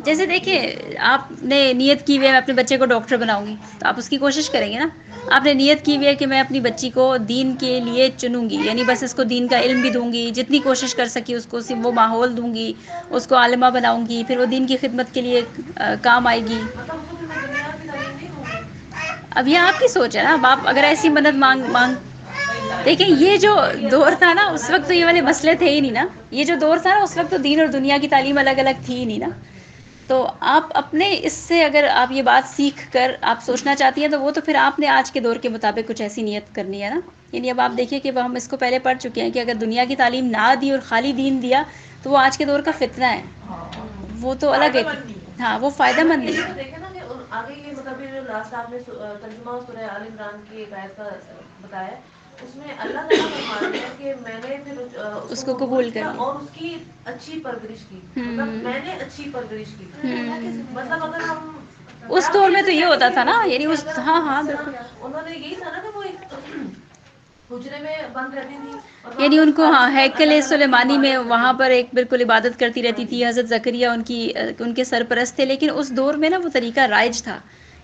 جیسے دیکھیں آپ نے نیت کی ہوئی ہے میں اپنے بچے کو ڈاکٹر بناؤں گی، تو آپ اس کی کوشش کریں گے نا. آپ نے نیت کی ہوئی ہے کہ میں اپنی بچی کو دین کے لیے چنوں گی، یعنی بس اس کو دین کا علم بھی دوں گی، جتنی کوشش کر سکی اس کو وہ ماحول دوں گی، اس کو عالمہ بناؤں گی، پھر وہ دین کی خدمت کے لیے کام آئے گی. مطلب اس کو پھر میں دنیا کی تعلیم نہیں دوں گی. اب یہ آپ کی سوچ ہے نا. اب آپ اگر ایسی مدد مانگ دیکھیں یہ جو دور تھا نا اس وقت تو یہ والے مسئلے تھے ہی نہیں نا. یہ جو دور تھا نا اس وقت تو دین اور دنیا کی تعلیم الگ الگ تھی ہی نہیں نا. تو آپ اپنے اس سے اگر آپ یہ بات سیکھ کر آپ سوچنا چاہتی ہیں تو وہ تو پھر آپ نے آج کے دور کے مطابق کچھ ایسی نیت کرنی ہے نا. یعنی اب آپ دیکھیے کہ ہم اس کو پہلے پڑھ چکے ہیں کہ اگر دنیا کی تعلیم نہ دی اور خالی دین دیا تو وہ آج کے دور کا فتنہ ہے. وہ تو الگ ہے. ہاں وہ فائدہ مند نہیں ہے. دیکھیں نا کہ آگے یہ مطلب یہ لاسٹ آپ نے ترجمہ سورہ آل عمران کی ایک آیت کا بتایا ہے، اس میں اللہ تعالیٰ فرماتے ہیں کہ میں نے پھر اس کو قبول کیا اور اس کی اچھی پرورش کی. مطلب میں نے اچھی پرورش کی. مطلب اگر ہم اس دور میں تو یہ ہوتا تھا نا، یعنی اس ہاں بالکل انہوں نے یہی تھا نا کہ وہ ایک حجرے میں بند رہتی تھی. یعنی ان کو ہاں ہیکل سلیمانی میں وہاں پر ایک بالکل عبادت کرتی رہتی تھی. حضرت زکریا ان کے سرپرست تھے. لیکن اس دور میں نا وہ طریقہ رائج تھا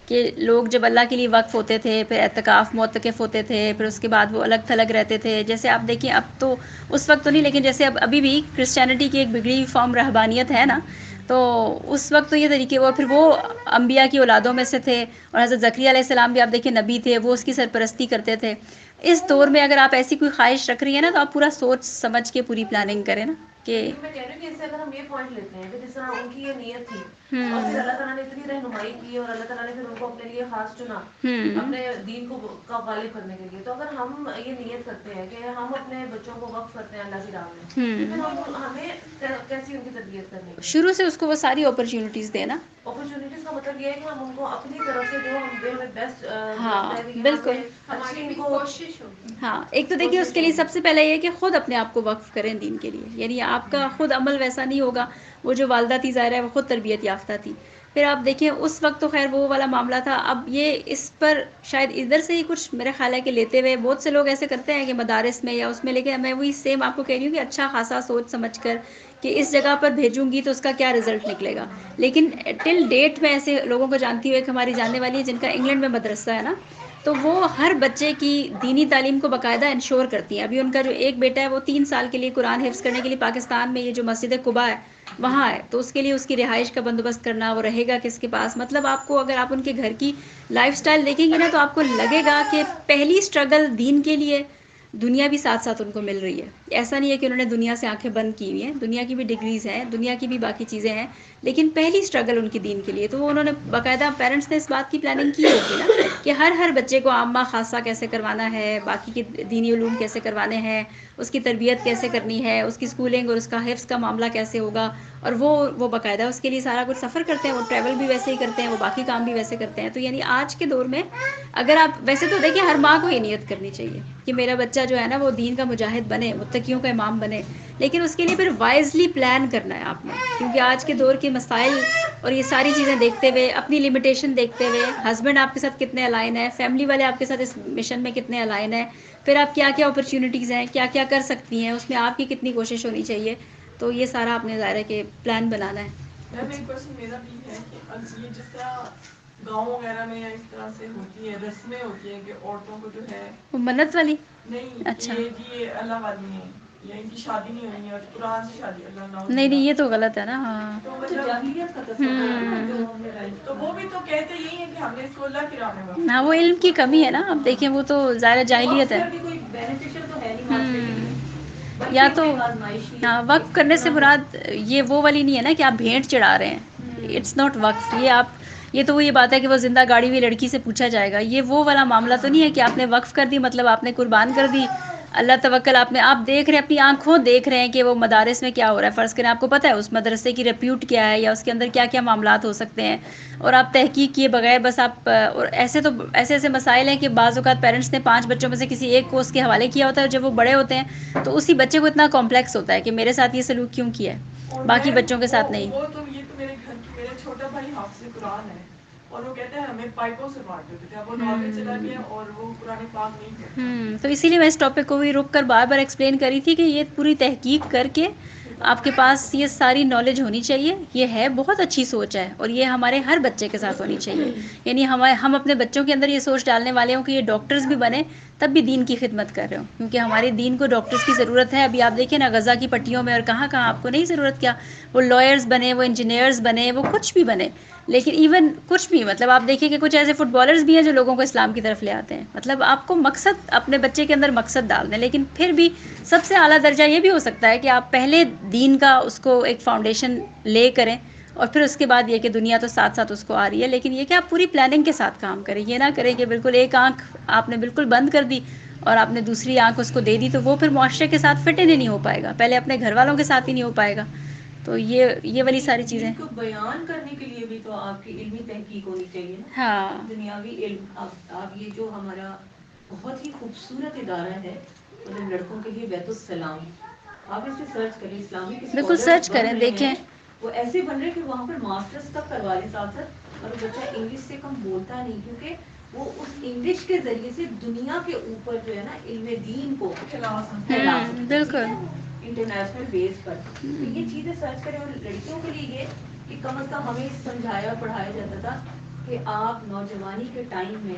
کہ لوگ جب اللہ کے لیے وقف ہوتے تھے، پھر اعتکاف معتکف ہوتے تھے، پھر اس کے بعد وہ الگ تھلگ رہتے تھے. جیسے آپ دیکھیں اب تو اس وقت تو نہیں، لیکن جیسے ابھی بھی کرسچینٹی کی ایک بگڑی ہوئی فارم رہبانیت ہے نا، تو اس وقت تو یہ طریقے اور پھر وہ انبیاء کی اولادوں میں سے تھے. اور حضرت زکریا علیہ السلام بھی آپ دیکھیں نبی تھے، وہ اس کی سرپرستی کرتے تھے. اس دور میں اگر آپ ایسی کوئی خواہش رکھ رہی ہیں نا تو آپ پورا سوچ سمجھ کے پوری پلاننگ کریں نا کہ میں کہہ رہی ہوں کہ اس سے اگر ہم یہ پوائنٹ لیتے ہیں کہ جس طرح ان کی یہ نیت تھی اور پھر اللہ تعالیٰ نے اتنی رہنمائی کی اور اللہ تعالیٰ نے پھر ان کو اپنے لیے خاص چنا اپنے دین کو غالب کرنے کے لیے. تو اگر ہم یہ نیت کرتے ہیں کہ ہم اپنے بچوں کو وقف کرتے ہیں اللہ کی راہ میں، پھر ہمیں کیسی ان کی تربیت کرنی ہے؟ شروع سے اس کو وہ ساری اپرچونیٹیز دینا. اپرچونیٹیز کا مطلب یہ ہے کہ ہم ان کو اپنی طرف سے جو ہمیں بیسٹ ہاں بالکل ہماری بھی کوشش ہوگی. ہاں ایک تو دیکھیے اس کے لیے سب سے پہلے یہ کہ خود اپنے آپ کو وقف کریں دین کے لیے. یعنی آپ کا خود عمل ویسا نہیں ہوگا. وہ جو والدہ تھی ظاہرہ ہے وہ خود تربیت یافتہ تھی. پھر آپ دیکھیں اس وقت تو خیر وہ والا معاملہ تھا. اب یہ اس پر شاید ادھر سے ہی کچھ میرا خیال ہے کہ لیتے ہوئے بہت سے لوگ ایسے کرتے ہیں کہ مدارس میں یا اس میں، لیکن میں وہی سیم آپ کو کہہ رہی ہوں کہ اچھا خاصا سوچ سمجھ کر کہ اس جگہ پر بھیجوں گی تو اس کا کیا رزلٹ نکلے گا. لیکن ٹل ڈیٹ میں ایسے لوگوں کو جانتی ہوئے کہ ہماری جاننے والی ہے جن کا انگلینڈ میں مدرسہ ہے نا، تو وہ ہر بچے کی دینی تعلیم کو باقاعدہ انشور کرتی ہیں. ابھی ان کا جو ایک بیٹا ہے وہ 3 سال کے لیے قرآن حفظ کرنے کے لیے پاکستان میں یہ جو مسجد قباء ہے وہاں ہے، تو اس کے لیے اس کی رہائش کا بندوبست کرنا، وہ رہے گا کس کے پاس. مطلب آپ کو اگر آپ ان کے گھر کی لائف سٹائل دیکھیں گے نا تو آپ کو لگے گا کہ پہلی سٹرگل دین کے لیے دنیا بھی ساتھ ساتھ ان کو مل رہی ہے. ایسا نہیں ہے کہ انہوں نے دنیا سے آنکھیں بند کی ہوئی ہیں. دنیا کی بھی ڈگریز ہیں، دنیا کی بھی باقی چیزیں ہیں، لیکن پہلی سٹرگل ان کی دین کے لیے. تو وہ انہوں نے باقاعدہ پیرنٹس نے اس بات کی پلاننگ کی ہوگی نا کہ ہر بچے کو عامہ خاصہ کیسے کروانا ہے، باقی کے دینی علوم کیسے کروانے ہیں، اس کی تربیت کیسے کرنی ہے، اس کی اسکولنگ اور اس کا حفظ کا معاملہ کیسے ہوگا. اور وہ باقاعدہ اس کے لیے سارا کچھ سفر کرتے ہیں. وہ ٹریول بھی ویسے ہی کرتے ہیں، وہ باقی کام بھی ویسے کرتے ہیں. تو یعنی آج کے دور میں اگر آپ ویسے تو دیکھیں ہر ماں کو یہ نیت کرنی چاہیے کہ میرا بچہ جو ہے نا وہ دین کا مجاہد بنے، متقیوں کا امام بنے. لیکن اس کے لیے پھر وائزلی پلان کرنا ہے آپ نے، کیونکہ آج کے دور کے مسائل اور یہ ساری چیزیں دیکھتے ہوئے، اپنی لمیٹیشن دیکھتے ہوئے، ہسبینڈ آپ کے ساتھ کتنے الائن ہیں، فیملی والے آپ کے ساتھ اس مشن میں کتنے الائن ہیں، پھر آپ کیا کیا اپرچونیٹیز ہیں، کیا کیا کر سکتی ہیں، اس میں آپ کی کتنی کوشش ہونی چاہیے. تو یہ سارا آپ نے ظاہر ہے کہ پلان بنانا ہے. میم ایک کوشچن میرا بھی ہے کہ یہ جس طرح گاؤں وغیرہ میں یا اس طرح سے ہوتی ہے، رسمیں ہوتی ہیں کہ عورتوں کو جو ہے منت والی نہیں، اچھا یہ اللہ والی ہیں یا ان کی شادی نہیں ہونی ہے اور قرآن سے شادی اللہ نہیں یہ تو غلط ہے نا. ہاں تو تو وہ بھی تو کہتے یہی ہے کہ ہم نے اس کو اللہ کی راہ میں وقف ہاں وہ علم کی کمی ہے نا. اب دیکھیں وہ تو ظاہر جاہلیت ہے. کوئی بینیفیشل تو ہے نہیں معاشرے کے لیے، یا بلکہ تو ایک آزمائش ہاں وقف کرنے سے مراد یہ وہ والی نہیں ہے نا کہ آپ بھیٹ چڑھا رہے ہیں. اٹس ناٹ وقف. یہ تو وہی بات ہے کہ وہ زندہ گاڑی ہوئی لڑکی سے پوچھا جائے گا. یہ وہ والا معاملہ تو نہیں ہے کہ آپ نے وقف کر دی مطلب آپ نے قربان کر دی. اللہ توکل آپ دیکھ رہے ہیں، اپنی آنکھوں دیکھ رہے ہیں کہ وہ مدارس میں کیا ہو رہا ہے. فرض کریں آپ کو پتہ ہے اس مدرسے کی ریپیوٹ کیا ہے یا اس کے اندر کیا کیا معاملات ہو سکتے ہیں، اور آپ تحقیق کیے بغیر بس آپ اور ایسے مسائل ہیں کہ بعض اوقات پیرنٹس نے 5 بچوں میں سے کسی ایک کو اس کے حوالے کیا ہوتا ہے. جب وہ بڑے ہوتے ہیں تو اسی بچے کو اتنا کمپلیکس ہوتا ہے کہ میرے ساتھ یہ سلوک کیوں کیا ہے، باقی بچوں کے ساتھ نہیں. وہ تو یہ تو میرے گھر کی میرا چھوٹا بھائی حافظ قرآن ہے اور وہ کہتے ہیں ہمیں پائپوں سے مارتے ہوتے تھے. اب وہ نارمل چلا گیا اور وہ قرآن پاک نہیں کرتا. تو اسی لیے میں اس ٹاپک کو بھی رک کر بار بار ایکسپلین کری تھی کہ یہ پوری تحقیق کر کے آپ کے پاس یہ ساری نالج ہونی چاہیے. یہ ہے بہت اچھی سوچ ہے اور یہ ہمارے ہر بچے کے ساتھ ہونی چاہیے. یعنی ہم اپنے بچوں کے اندر یہ سوچ ڈالنے والے ہوں کہ یہ ڈاکٹرز بھی بنے تب بھی دین کی خدمت کر رہے ہوں, کیونکہ ہمارے دین کو ڈاکٹرز کی ضرورت ہے. ابھی آپ دیکھیں نا غزہ کی پٹیوں میں اور کہاں کہاں آپ کو نہیں ضرورت, کیا وہ لائرز بنے, وہ انجینئرز بنے, وہ کچھ بھی بنے. لیکن ایون کچھ بھی, مطلب آپ دیکھیں کہ کچھ ایسے فٹ بالرز بھی ہیں جو لوگوں کو اسلام کی طرف لے آتے ہیں. مطلب آپ کو مقصد اپنے بچے کے اندر مقصد ڈال دیں, لیکن پھر بھی سب سے اعلیٰ درجہ یہ بھی ہو سکتا ہے کہ آپ پہلے دین کا اس کو ایک فاؤنڈیشن لے کریں اور پھر اس کے بعد یہ کہ دنیا تو ساتھ ساتھ اس کو آ رہی ہے, لیکن یہ کہ آپ پوری پلاننگ کے ساتھ کام کریں. یہ نہ کریں کہ بالکل ایک آنکھ آپ نے بالکل بند کر دی اور آپ نے دوسری آنکھ اس کو دے دی, تو وہ پھر معاشرے کے ساتھ فٹ ان نہیں ہو پائے گا, پہلے اپنے گھر والوں کے ساتھ ہی نہیں ہو پائے گا. تو یہ والی ساری چیزیں کو بیان کرنے کے لیے بھی تو آپ کی علمی تحقیق ہونی چاہیے نا. ہاں دنیاوی علم. آپ یہ جو ہمارا بہت ہی خوبصورت ادارہ ہے, مطلب لڑکوں کے لیے بیت السلام, آپ اس پہ سرچ کریں. اسلامک بالکل اسکالرز سرچ بن کریں, رہے دیکھیں. ہیں, وہ ایسے بن رہے کہ وہاں پر ماسٹرز تک کروا لیں ساتھ ساتھ, اور بچہ انگلش سے کم بولتا نہیں, کیونکہ وہ اس انگلش کے ذریعے سے دنیا کے اوپر جو ہے نا علم دین کو پھیلا سکتا ہے. بالکل انٹرنیشنل بیس پر. تو یہ چیزیں سرچ کریں. اور لڑکیوں کے لیے یہ کہ کم از کم ہمیں سمجھایا پڑھایا جاتا تھا کہ آپ نوجوانی کے ٹائم میں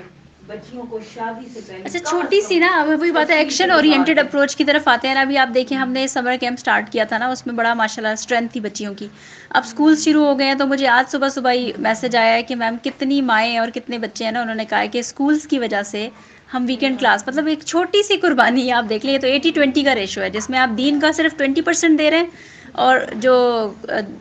بچیوں کو شادی سے پہلے اچھا چھوٹی سی نا, اب وہی بات ہے, ایکشن اورینٹیڈ اپروچ کی طرف آتے ہیں نا. ابھی آپ دیکھیں ہم نے سمر کیمپ سٹارٹ کیا تھا نا, اس میں بڑا ماشاء اللہ اسٹرینتھ تھی بچیوں کی. اب اسکول شروع ہو گئے ہیں, تو مجھے آج صبح صبح ہی میسج آیا ہے کہ میم کتنی مائیں اور کتنے بچے ہیں نا, انہوں نے کہا ہے کہ اسکولس کی وجہ سے ہم ویکینڈ کلاس, مطلب ایک چھوٹی سی قربانی ہے. آپ دیکھ لیے تو 80-20 کا ریشو ہے, جس میں آپ دین کا صرف 20% دے رہے ہیں اور جو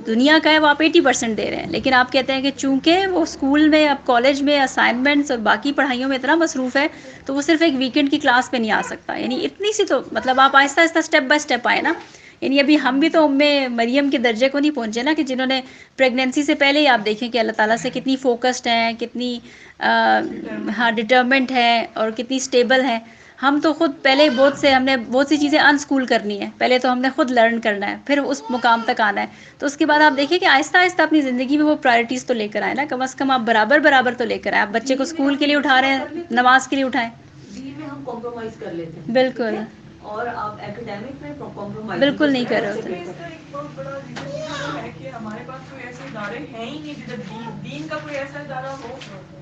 دنیا کا ہے وہ آپ 80% دے رہے ہیں. لیکن آپ کہتے ہیں کہ چونکہ وہ اسکول میں, اب کالج میں اسائنمنٹس اور باقی پڑھائیوں میں اتنا مصروف ہے, تو وہ صرف ایک ویکینڈ کی کلاس پہ نہیں آ سکتا. یعنی اتنی سی تو مطلب آپ آہستہ آہستہ اسٹیپ بائی اسٹیپ آئے نا. یعنی ابھی ہم بھی تو مریم کے درجے کو نہیں پہنچے نا, کہ جنہوں نے پریگنینسی سے پہلے ہی آپ دیکھیں کہ اللہ تعالیٰ سے کتنی فوکسڈ ہیں, کتنی ہاں ڈٹرمنٹ ہے اور کتنی اسٹیبل ہے. ہم تو خود پہلے ہم نے بہت سی چیزیں انسکول کرنی ہے, پہلے تو ہم نے خود لرن کرنا ہے, پھر اس مقام تک آنا ہے. تو اس کے بعد آپ دیکھیں کہ آہستہ آہستہ اپنی زندگی میں وہ پرائرٹیز تو لے کر آئے نا, کم از کم آپ برابر تو لے کر آئے. آپ بچے کو اسکول کے لیے اٹھا رہے ہیں, نماز کے لیے اٹھائیں. دین میں ہم کمپرومائز کر لیتے ہیں, بالکل, اور آپ ایکیڈیمک میں کمپرومائز بالکل نہیں کر رہے ہوتے. اس کا ایک بہت بڑا ریزن ہے کہ ہمارے پاس کوئی ایسے ادارے ہیں ہی نہیں جدھر دین کا کوئی ایسا ادارہ ہو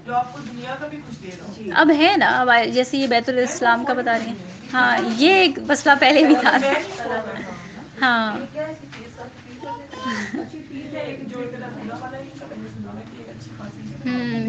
جو آپ کو دنیا کا بھی کچھ دے رہا ہو. اب ہے نا, اب جیسے یہ بیت الاسلام کا بتا رہی ہیں, ہاں یہ ایک مسئلہ پہلے بھی تھا. ہاں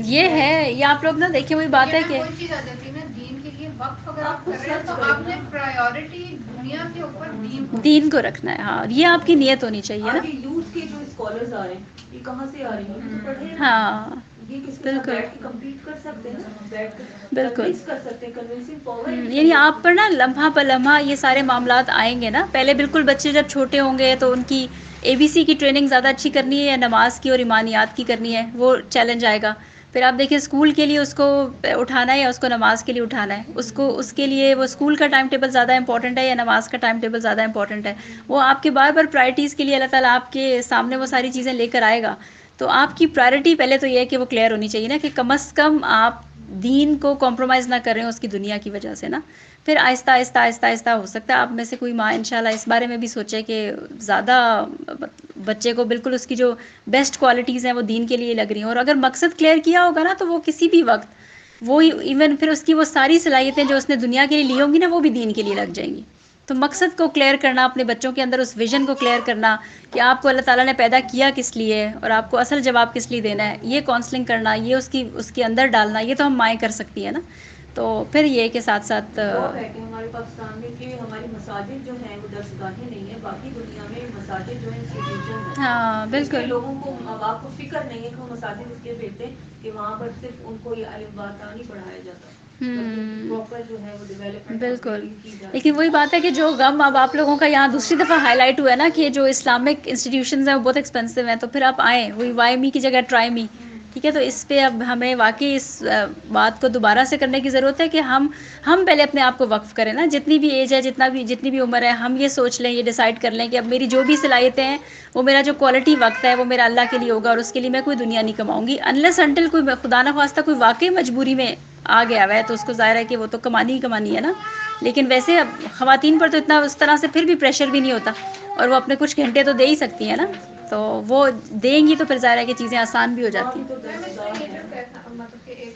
یہ ہے, یہ آپ لوگ نا دیکھیں وہی بات ہے کہ کوئی چیز آ جاتی ہے نا دین کے لیے وقف اگر آپ کر رہے ہیں تو آپ نے پرائیورٹی دنیا کے اوپر دین کو رکھنا ہے. ہاں یہ آپ کی نیت ہونی چاہیے نا. یوتھ کے جو اسکالرز آ رہے ہیں, یہ کہاں سے آ رہے ہیں, تو پڑھے ہیں. ہاں یہ کس کے ساتھ بالکل بیٹھ کے کمپیٹ کر سکتے ہیں نا, بیٹھ کے بالکل. کنونس کر سکتے ہیں, کنونسنگ پاور. یعنی آپ پر نا لمحہ پہ لمحہ یہ سارے معاملات آئیں گے نا. پہلے بالکل بچے جب چھوٹے ہوں گے تو ان کی ABC کی ٹریننگ زیادہ اچھی کرنی ہے یا نماز کی اور ایمانیات کی کرنی ہے, وہ چیلنج آئے گا. پھر آپ دیکھیں اسکول کے لیے اس کو اٹھانا ہے یا اس کو نماز کے لیے اٹھانا ہے, اس کے لیے وہ اسکول کا ٹائم ٹیبل زیادہ امپورٹنٹ ہے یا نماز کا ٹائم ٹیبل زیادہ امپورٹنٹ ہے. وہ آپ کے بار پرائرٹیز کے لیے اللہ تعالیٰ آپ کے سامنے وہ ساری چیزیں لے کر آئے گا. تو آپ کی پرائرٹی پہلے تو یہ ہے کہ وہ کلیئر ہونی چاہیے نا, کہ کم از کم آپ دین کو کمپرومائز نہ کر رہے ہیں اس کی دنیا کی وجہ سے نا. پھر آہستہ آہستہ آہستہ آہستہ ہو سکتا ہے آپ میں سے کوئی ماں انشاءاللہ اس بارے میں بھی سوچے کہ زیادہ بچے کو بالکل اس کی جو بیسٹ کوالٹیز ہیں وہ دین کے لیے لگ رہی ہیں, اور اگر مقصد کلیئر کیا ہوگا نا تو وہ کسی بھی وقت وہ ایون پھر اس کی وہ ساری صلاحیتیں جو اس نے دنیا کے لیے لی ہوں گی نا, وہ بھی دین کے لیے لگ جائیں گی. تو مقصد کو کلیئر کرنا, اپنے بچوں کے اندر اس ویژن کو کلیئر کرنا کہ آپ کو اللہ تعالیٰ نے پیدا کیا کس لیے اور آپ کو اصل جواب کس لیے دینا ہے, یہ کاؤنسلنگ کرنا, یہ اس کے اندر ڈالنا, یہ تو ہم مائیں کر سکتی ہیں نا. تو پھر یہ کہ ساتھ ساتھ ہمارے پاکستان میں کہ ہماری مساجد جو ہیں وہ درسگاہیں نہیں ہیں, باقی دنیا میں مساجد جو ہیں انسٹیٹیوشن ہیں. ہاں بالکل, لوگوں کو ماں باپ کو فکر نہیں ہے کہ وہ مساجد اس لیے بھیجتے ہیں کہ وہاں پر صرف ان کو یہ الف با تا نہیں پڑھایا جاتا, پراپر جو ہے وہ ڈیولپمنٹ بالکل. لیکن وہی بات ہے کہ جو غم اب آپ لوگوں کا یہاں دوسری دفعہ ہائی لائٹ ہوا ہے نا, کہ جو اسلامک انسٹیٹیوشنز ہیں وہ بہت ایکسپینسو ہیں, تو پھر آپ آئیں, وہی وائی می کی جگہ ٹرائی می, ٹھیک ہے. تو اس پہ اب ہمیں واقعی اس بات کو دوبارہ سے کرنے کی ضرورت ہے کہ ہم پہلے اپنے آپ کو وقف کریں نا, جتنی بھی ایج ہے, جتنی بھی عمر ہے, ہم یہ سوچ لیں, یہ ڈیسائیڈ کر لیں کہ اب میری جو بھی صلاحیتیں ہیں وہ میرا جو کوالٹی وقت ہے وہ میرا اللہ کے لیے ہوگا, اور اس کے لیے میں کوئی دنیا نہیں کماؤں گی انلیس انٹل کوئی خدا نہ خواستہ کوئی واقعی مجبوری میں آ گیا ہوا ہے, تو اس کو ظاہر ہے کہ وہ تو کمانی ہی کمانی ہے نا. لیکن ویسے اب خواتین پر تو اتنا اس طرح سے پھر بھی پریشر بھی نہیں ہوتا, اور وہ اپنے کچھ گھنٹے تو دے ہی سکتی ہیں نا، تو وہ دیں گی تو پھر ظاہر ہے کہ چیزیں آسان بھی ہو جاتی ہیں. مطلب کہ ایک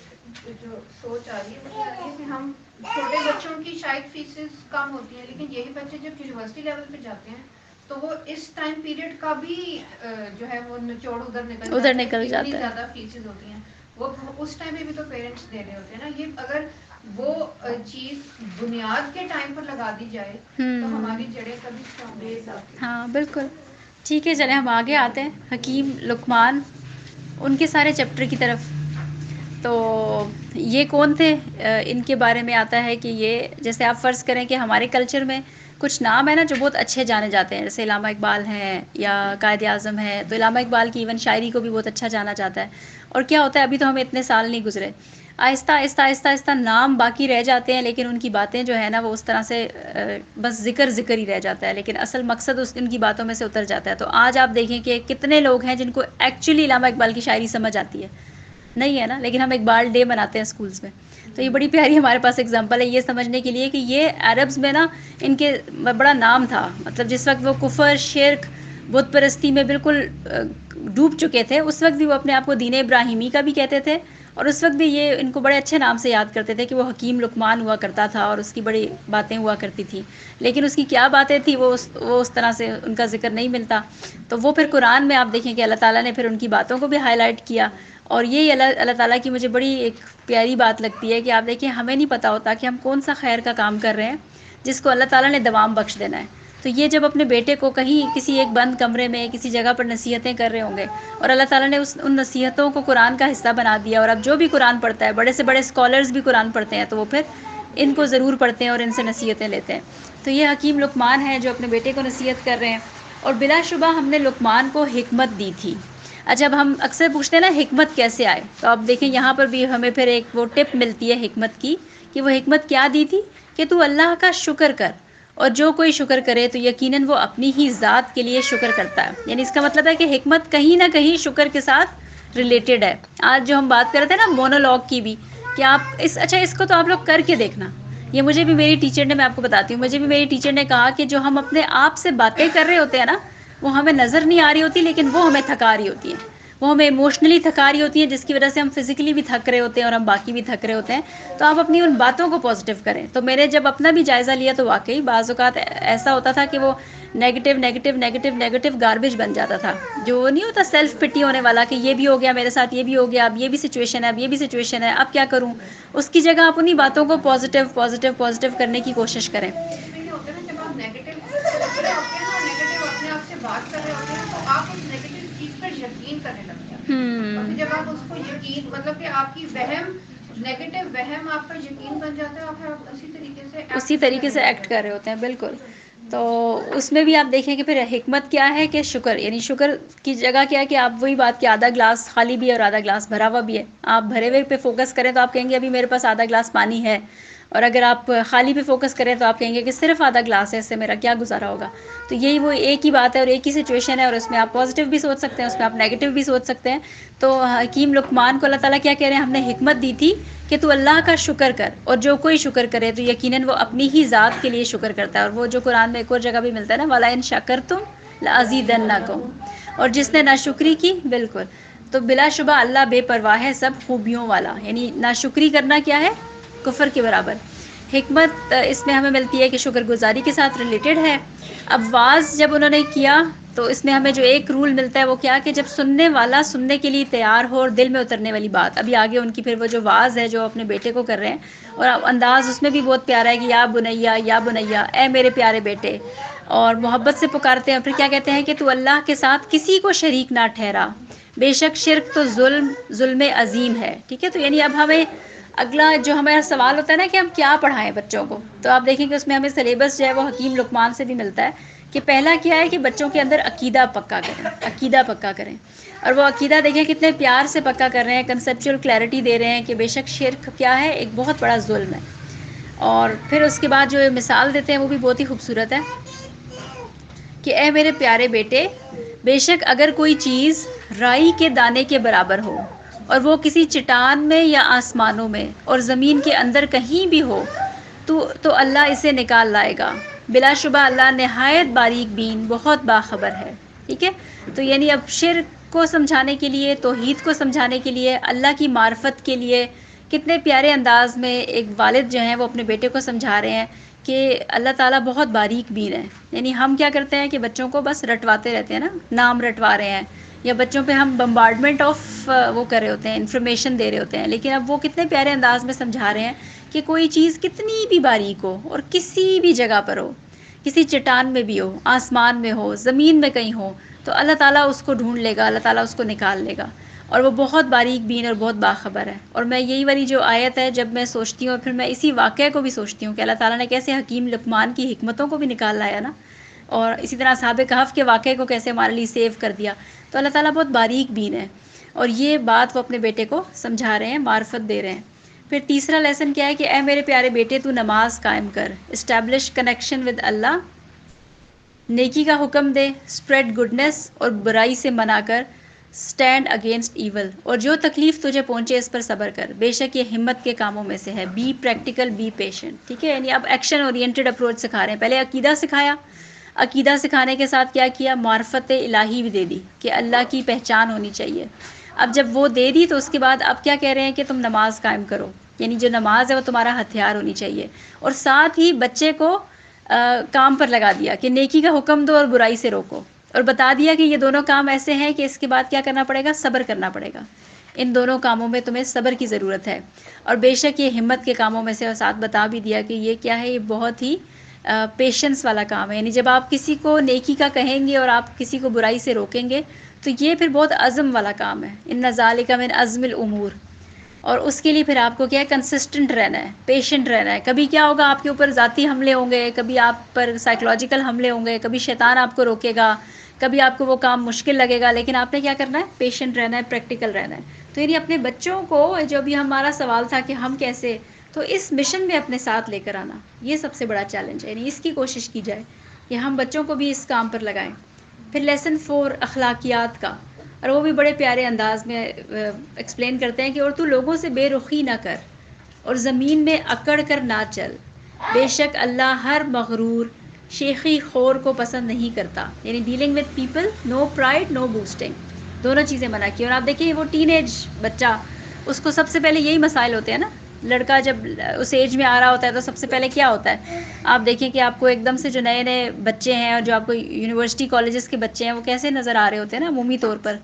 جو سوچ آ رہی ہے مجھے آ رہی ہے کہ ہم چھوٹے بچوں کی شاید فیسز کم ہوتی ہیں، لیکن یہی بچے جب یونیورسٹی لیول پہ جاتے ہیں تو وہ اس ٹائم پیریڈ کا بھی جو ہے وہ نچوڑ ادھر نکل جاتا ہے، زیادہ فیسز ہوتی ہیں وہ اس ٹائم پہ بھی تو پیرنٹس دے رہے ہوتے ہیں نا. یہ اگر وہ چیز بنیاد کے ٹائم پر لگا دی جائے تو ہماری جڑیں کبھی اسٹرانگ نہیں ہوتی. ہاں بالکل. ٹھیک ہے، چلیں ہم آگے آتے ہیں حکیم لقمان ان کے سارے چیپٹر کی طرف. تو یہ کون تھے؟ ان کے بارے میں آتا ہے کہ یہ جیسے آپ فرض کریں کہ ہمارے کلچر میں کچھ نام ہے نا جو بہت اچھے جانے جاتے ہیں، جیسے علامہ اقبال ہیں یا قائد اعظم ہے، تو علامہ اقبال کی ایون شاعری کو بھی بہت اچھا جانا جاتا ہے. اور کیا ہوتا ہے، ابھی تو ہمیں اتنے سال نہیں گزرے، آہستہ آہستہ آہستہ آہستہ نام باقی رہ جاتے ہیں، لیکن ان کی باتیں جو ہے نا وہ اس طرح سے بس ذکر ہی رہ جاتا ہے، لیکن اصل مقصد ان کی باتوں میں سے اتر جاتا ہے. تو آج آپ دیکھیں کہ کتنے لوگ ہیں جن کو ایکچولی علامہ اقبال کی شاعری سمجھ آتی ہے، نہیں ہے نا، لیکن ہم اقبال ڈے مناتے ہیں اسکولس میں. تو یہ بڑی پیاری ہمارے پاس اگزامپل ہے یہ سمجھنے کے لیے کہ یہ عربز میں نا ان کے بڑا نام تھا. مطلب جس وقت وہ کفر، شرک، بت پرستی میں بالکل ڈوب چکے تھے، اس وقت بھی وہ اپنے آپ کو دین ابراہیمی کا بھی کہتے تھے، اور اس وقت بھی یہ ان کو بڑے اچھے نام سے یاد کرتے تھے کہ وہ حکیم لقمان ہوا کرتا تھا اور اس کی بڑی باتیں ہوا کرتی تھیں. لیکن اس کی کیا باتیں تھیں وہ اس طرح سے ان کا ذکر نہیں ملتا. تو وہ پھر قرآن میں آپ دیکھیں کہ اللہ تعالیٰ نے پھر ان کی باتوں کو بھی ہائی لائٹ کیا. اور یہی اللہ تعالیٰ کی مجھے بڑی ایک پیاری بات لگتی ہے کہ آپ دیکھیں ہمیں نہیں پتہ ہوتا کہ ہم کون سا خیر کا کام کر رہے ہیں جس کو اللہ تعالیٰ نے دوام بخش دینا ہے. تو یہ جب اپنے بیٹے کو کہیں کسی ایک بند کمرے میں کسی جگہ پر نصیحتیں کر رہے ہوں گے اور اللہ تعالیٰ نے ان نصیحتوں کو قرآن کا حصہ بنا دیا، اور اب جو بھی قرآن پڑھتا ہے، بڑے سے بڑے اسکالرز بھی قرآن پڑھتے ہیں، تو وہ پھر ان کو ضرور پڑھتے ہیں اور ان سے نصیحتیں لیتے ہیں. تو یہ حکیم لقمان ہیں جو اپنے بیٹے کو نصیحت کر رہے ہیں. اور بلا شبہ ہم نے لقمان کو حکمت دی تھی. جب ہم اکثر پوچھتے ہیں نا حکمت کیسے آئے، تو آپ دیکھیں یہاں پر بھی ہمیں پھر ایک وہ ٹپ ملتی ہے حکمت کی کہ وہ حکمت کیا دی تھی کہ تو اللہ کا شکر کر، اور جو کوئی شکر کرے تو یقیناً وہ اپنی ہی ذات کے لیے شکر کرتا ہے. یعنی اس کا مطلب ہے کہ حکمت کہیں نہ کہیں شکر کے ساتھ ریلیٹڈ ہے. آج جو ہم بات کر رہے تھے نا مونولوگ کی بھی، کہ آپ اس کو تو آپ لوگ کر کے دیکھنا. یہ مجھے بھی میری ٹیچر نے، میں آپ کو بتاتی ہوں، مجھے بھی میری ٹیچر نے کہا کہ جو ہم اپنے آپ سے باتیں کر رہے ہوتے ہیں نا وہ ہمیں نظر نہیں آ رہی ہوتی، لیکن وہ ہمیں تھکا رہی ہوتی ہیں، وہ ہمیں ایموشنلی تھکا رہی ہوتی ہیں، جس کی وجہ سے ہم فزیکلی بھی تھک رہے ہوتے ہیں اور ہم باقی بھی تھک رہے ہوتے ہیں. تو آپ اپنی ان باتوں کو پازیٹیو کریں. تو میں نے جب اپنا بھی جائزہ لیا تو واقعی بعض اوقات ایسا ہوتا تھا کہ وہ نیگیٹو گاربیج بن جاتا تھا. جو نہیں ہوتا سیلف پٹی ہونے والا کہ یہ بھی ہو گیا میرے ساتھ، یہ بھی ہو گیا، اب یہ بھی سچویشن ہے، اب یہ بھی سچویشن ہے، اب کیا کروں. اس کی جگہ آپ انہیں باتوں کو پازیٹیو کرنے کی کوشش کریں. ہوتے ہیں نا جب آپ نیگیٹو ہوتے ہیں اور نیگیٹو اپنے آپ سے بات کر رہے ہوتے ہیں تو آپ اس نیگیٹو چیز پر یقین کرنے لگتے ہیں. اور پھر جب آپ اس کو یقین، مطلب کہ آپ کی نیگیٹو وہم آپ پر یقین بن جاتا ہے اور پھر آپ اسی طریقے سے ایکٹ کر رہے ہوتے ہیں. بالکل. تو اس میں بھی آپ دیکھیں کہ پھر حکمت کیا ہے کہ شکر، یعنی شکر کی جگہ کیا ہے کہ آپ وہی بات کہ آدھا گلاس خالی بھی ہے اور آدھا گلاس بھرا ہوا بھی ہے. آپ بھرے ہوئے پہ فوکس کریں تو آپ کہیں گے ابھی میرے پاس آدھا گلاس پانی ہے، اور اگر آپ خالی پہ فوکس کریں تو آپ کہیں گے کہ صرف آدھا گلاس ہے، اس سے میرا کیا گزارا ہوگا. تو یہی وہ ایک ہی بات ہے اور ایک ہی سچویشن ہے، اور اس میں آپ پازیٹیو بھی سوچ سکتے ہیں، اس میں آپ نیگیٹو بھی سوچ سکتے ہیں. تو حکیم لقمان کو اللہ تعالیٰ کیا کہہ رہے ہیں، ہم نے حکمت دی تھی کہ تو اللہ کا شکر کر، اور جو کوئی شکر کرے تو یقیناً وہ اپنی ہی ذات کے لیے شکر کرتا ہے. اور وہ جو قرآن میں ایک اور جگہ بھی ملتا ہے نا، وَلَئِن شَكَرْتُمْ لَأَزِيدَنَّكُمْ، اور جس نے ناشکری کی، بالکل، تو بلا شبہ اللہ بے پرواہ ہے سب خوبیوں والا. یعنی ناشکری کرنا کیا ہے، کفر کے برابر. حکمت اس میں ہمیں ملتی ہے کہ شکر گزاری کے ساتھ ریلیٹڈ ہے. اب واز جب انہوں نے کیا تو اس میں ہمیں جو ایک رول ملتا ہے وہ کیا کہ جب سننے والا سننے کے لیے تیار ہو اور دل میں اترنے والی بات. ابھی آگے ان کی پھر وہ جو واز ہے جو اپنے بیٹے کو کر رہے ہیں، اور انداز اس میں بھی بہت پیارا ہے کہ یا بنیا، اے میرے پیارے بیٹے، اور محبت سے پکارتے ہیں. پھر کیا کہتے ہیں کہ تو اللہ کے ساتھ کسی کو شریک نہ ٹھہرا، بے شک شرک تو ظلم عظیم ہے. ٹھیک ہے. تو یعنی اب ہمیں اگلا جو ہمارا سوال ہوتا ہے نا کہ ہم کیا پڑھائیں بچوں کو، تو آپ دیکھیں کہ اس میں ہمیں سلیبس جو ہے وہ حکیم لقمان سے بھی ملتا ہے کہ پہلا کیا ہے کہ بچوں کے اندر عقیدہ پکا کریں. اور وہ عقیدہ دیکھیں کتنے پیار سے پکا کر رہے ہیں، کنسیپچول کلیئرٹی دے رہے ہیں کہ بے شک شرک کیا ہے، ایک بہت بڑا ظلم ہے. اور پھر اس کے بعد جو مثال دیتے ہیں وہ بھی بہت ہی خوبصورت ہے کہ اے میرے پیارے بیٹے، بے شک اگر کوئی چیز رائی کے دانے کے برابر ہو اور وہ کسی چٹان میں یا آسمانوں میں اور زمین کے اندر کہیں بھی ہو تو اللہ اسے نکال لائے گا، بلا شبہ اللہ نہایت باریک بین، بہت باخبر ہے. ٹھیک ہے، تو یعنی اب شرک کو سمجھانے کے لیے، توحید کو سمجھانے کے لیے، اللہ کی معرفت کے لیے کتنے پیارے انداز میں ایک والد جو ہیں وہ اپنے بیٹے کو سمجھا رہے ہیں کہ اللہ تعالیٰ بہت باریک بین ہے. یعنی ہم کیا کرتے ہیں کہ بچوں کو بس رٹواتے رہتے ہیں نا، نام رٹوا رہے ہیں، یا بچوں پہ ہم بمبارڈمنٹ آف وہ کر رہے ہوتے ہیں، انفارمیشن دے رہے ہوتے ہیں. لیکن اب وہ کتنے پیارے انداز میں سمجھا رہے ہیں کہ کوئی چیز کتنی بھی باریک ہو اور کسی بھی جگہ پر ہو، کسی چٹان میں بھی ہو، آسمان میں ہو، زمین میں کہیں ہو، تو اللہ تعالیٰ اس کو ڈھونڈ لے گا، اللہ تعالیٰ اس کو نکال لے گا. اور وہ بہت باریک بین اور بہت باخبر ہے. اور میں یہی والی جو آیت ہے جب میں سوچتی ہوں، اور پھر میں اسی واقعے کو بھی سوچتی ہوں کہ اللہ تعالیٰ نے کیسے حکیم لقمان کی حکمتوں کو بھی نکال لایا نا، اور اسی طرح اصحاب کہف کے واقعے کو کیسے ہمارے لیے سیو کر دیا. تو اللہ تعالیٰ بہت باریک بین ہے، اور یہ بات وہ اپنے بیٹے کو سمجھا رہے ہیں، معرفت دے رہے ہیں. پھر تیسرا لیسن کیا ہے کہ اے میرے پیارے بیٹے تو نماز قائم کر، اسٹیبلش کنیکشن ود اللہ، نیکی کا حکم دے، اسپریڈ گڈنس اور برائی سے منع کر، اسٹینڈ اگینسٹ ایول، اور جو تکلیف تجھے پہنچے اس پر صبر کر، بے شک یہ ہمت کے کاموں میں سے ہے. Be practical, be patient. ٹھیک ہے، یعنی اب ایکشن اورینٹڈ اپروچ سکھا رہے ہیں. پہلے عقیدہ سکھایا، عقیدہ سکھانے کے ساتھ کیا کیا، معرفت الہی بھی دے دی کہ اللہ کی پہچان ہونی چاہیے. اب جب وہ دے دی تو اس کے بعد اب کیا کہہ رہے ہیں کہ تم نماز قائم کرو، یعنی جو نماز ہے وہ تمہارا ہتھیار ہونی چاہیے. اور ساتھ ہی بچے کو کام پر لگا دیا کہ نیکی کا حکم دو اور برائی سے روکو، اور بتا دیا کہ یہ دونوں کام ایسے ہیں کہ اس کے بعد کیا کرنا پڑے گا، صبر کرنا پڑے گا. ان دونوں کاموں میں تمہیں صبر کی ضرورت ہے، اور بے شک یہ ہمت کے کاموں میں سے، اور ساتھ بتا بھی دیا کہ یہ کیا ہے، یہ بہت ہی پیشنس والا کام ہے. یعنی جب آپ کسی کو نیکی کا کہیں گے اور آپ کسی کو برائی سے روکیں گے تو یہ پھر بہت عزم والا کام ہے. ان ذالک من عزم الامور. اور اس کے لیے پھر آپ کو کیا ہے، کنسسٹنٹ رہنا ہے، پیشنٹ رہنا ہے. کبھی کیا ہوگا، آپ کے اوپر ذاتی حملے ہوں گے، کبھی آپ پر سائیکولوجیکل حملے ہوں گے، کبھی شیطان آپ کو روکے گا، کبھی آپ کو وہ کام مشکل لگے گا، لیکن آپ نے کیا کرنا ہے، پیشنٹ رہنا ہے، پریکٹیکل رہنا ہے. تو یعنی اپنے بچوں کو، جو بھی ہمارا سوال تھا کہ ہم کیسے، تو اس مشن میں اپنے ساتھ لے کر آنا، یہ سب سے بڑا چیلنج ہے. یعنی اس کی کوشش کی جائے کہ ہم بچوں کو بھی اس کام پر لگائیں. پھر لیسن 4 اخلاقیات کا، اور وہ بھی بڑے پیارے انداز میں ایکسپلین کرتے ہیں کہ اور تو لوگوں سے بے رخی نہ کر اور زمین میں اکڑ کر نہ چل، بے شک اللہ ہر مغرور شیخی خور کو پسند نہیں کرتا. یعنی dealing with people, no pride no boasting, دونوں چیزیں منع کی. اور آپ دیکھیں وہ ٹین ایج بچہ، اس کو سب سے پہلے یہی مسائل ہوتے ہیں نا. لڑکا جب اس ایج میں آ رہا ہوتا ہے تو سب سے پہلے کیا ہوتا ہے، آپ دیکھیں کہ آپ کو ایک دم سے جو نئے نئے بچے ہیں اور جو آپ کو یونیورسٹی کالجز کے بچے ہیں وہ کیسے نظر آ رہے ہوتے ہیں نا عمومی طور پر،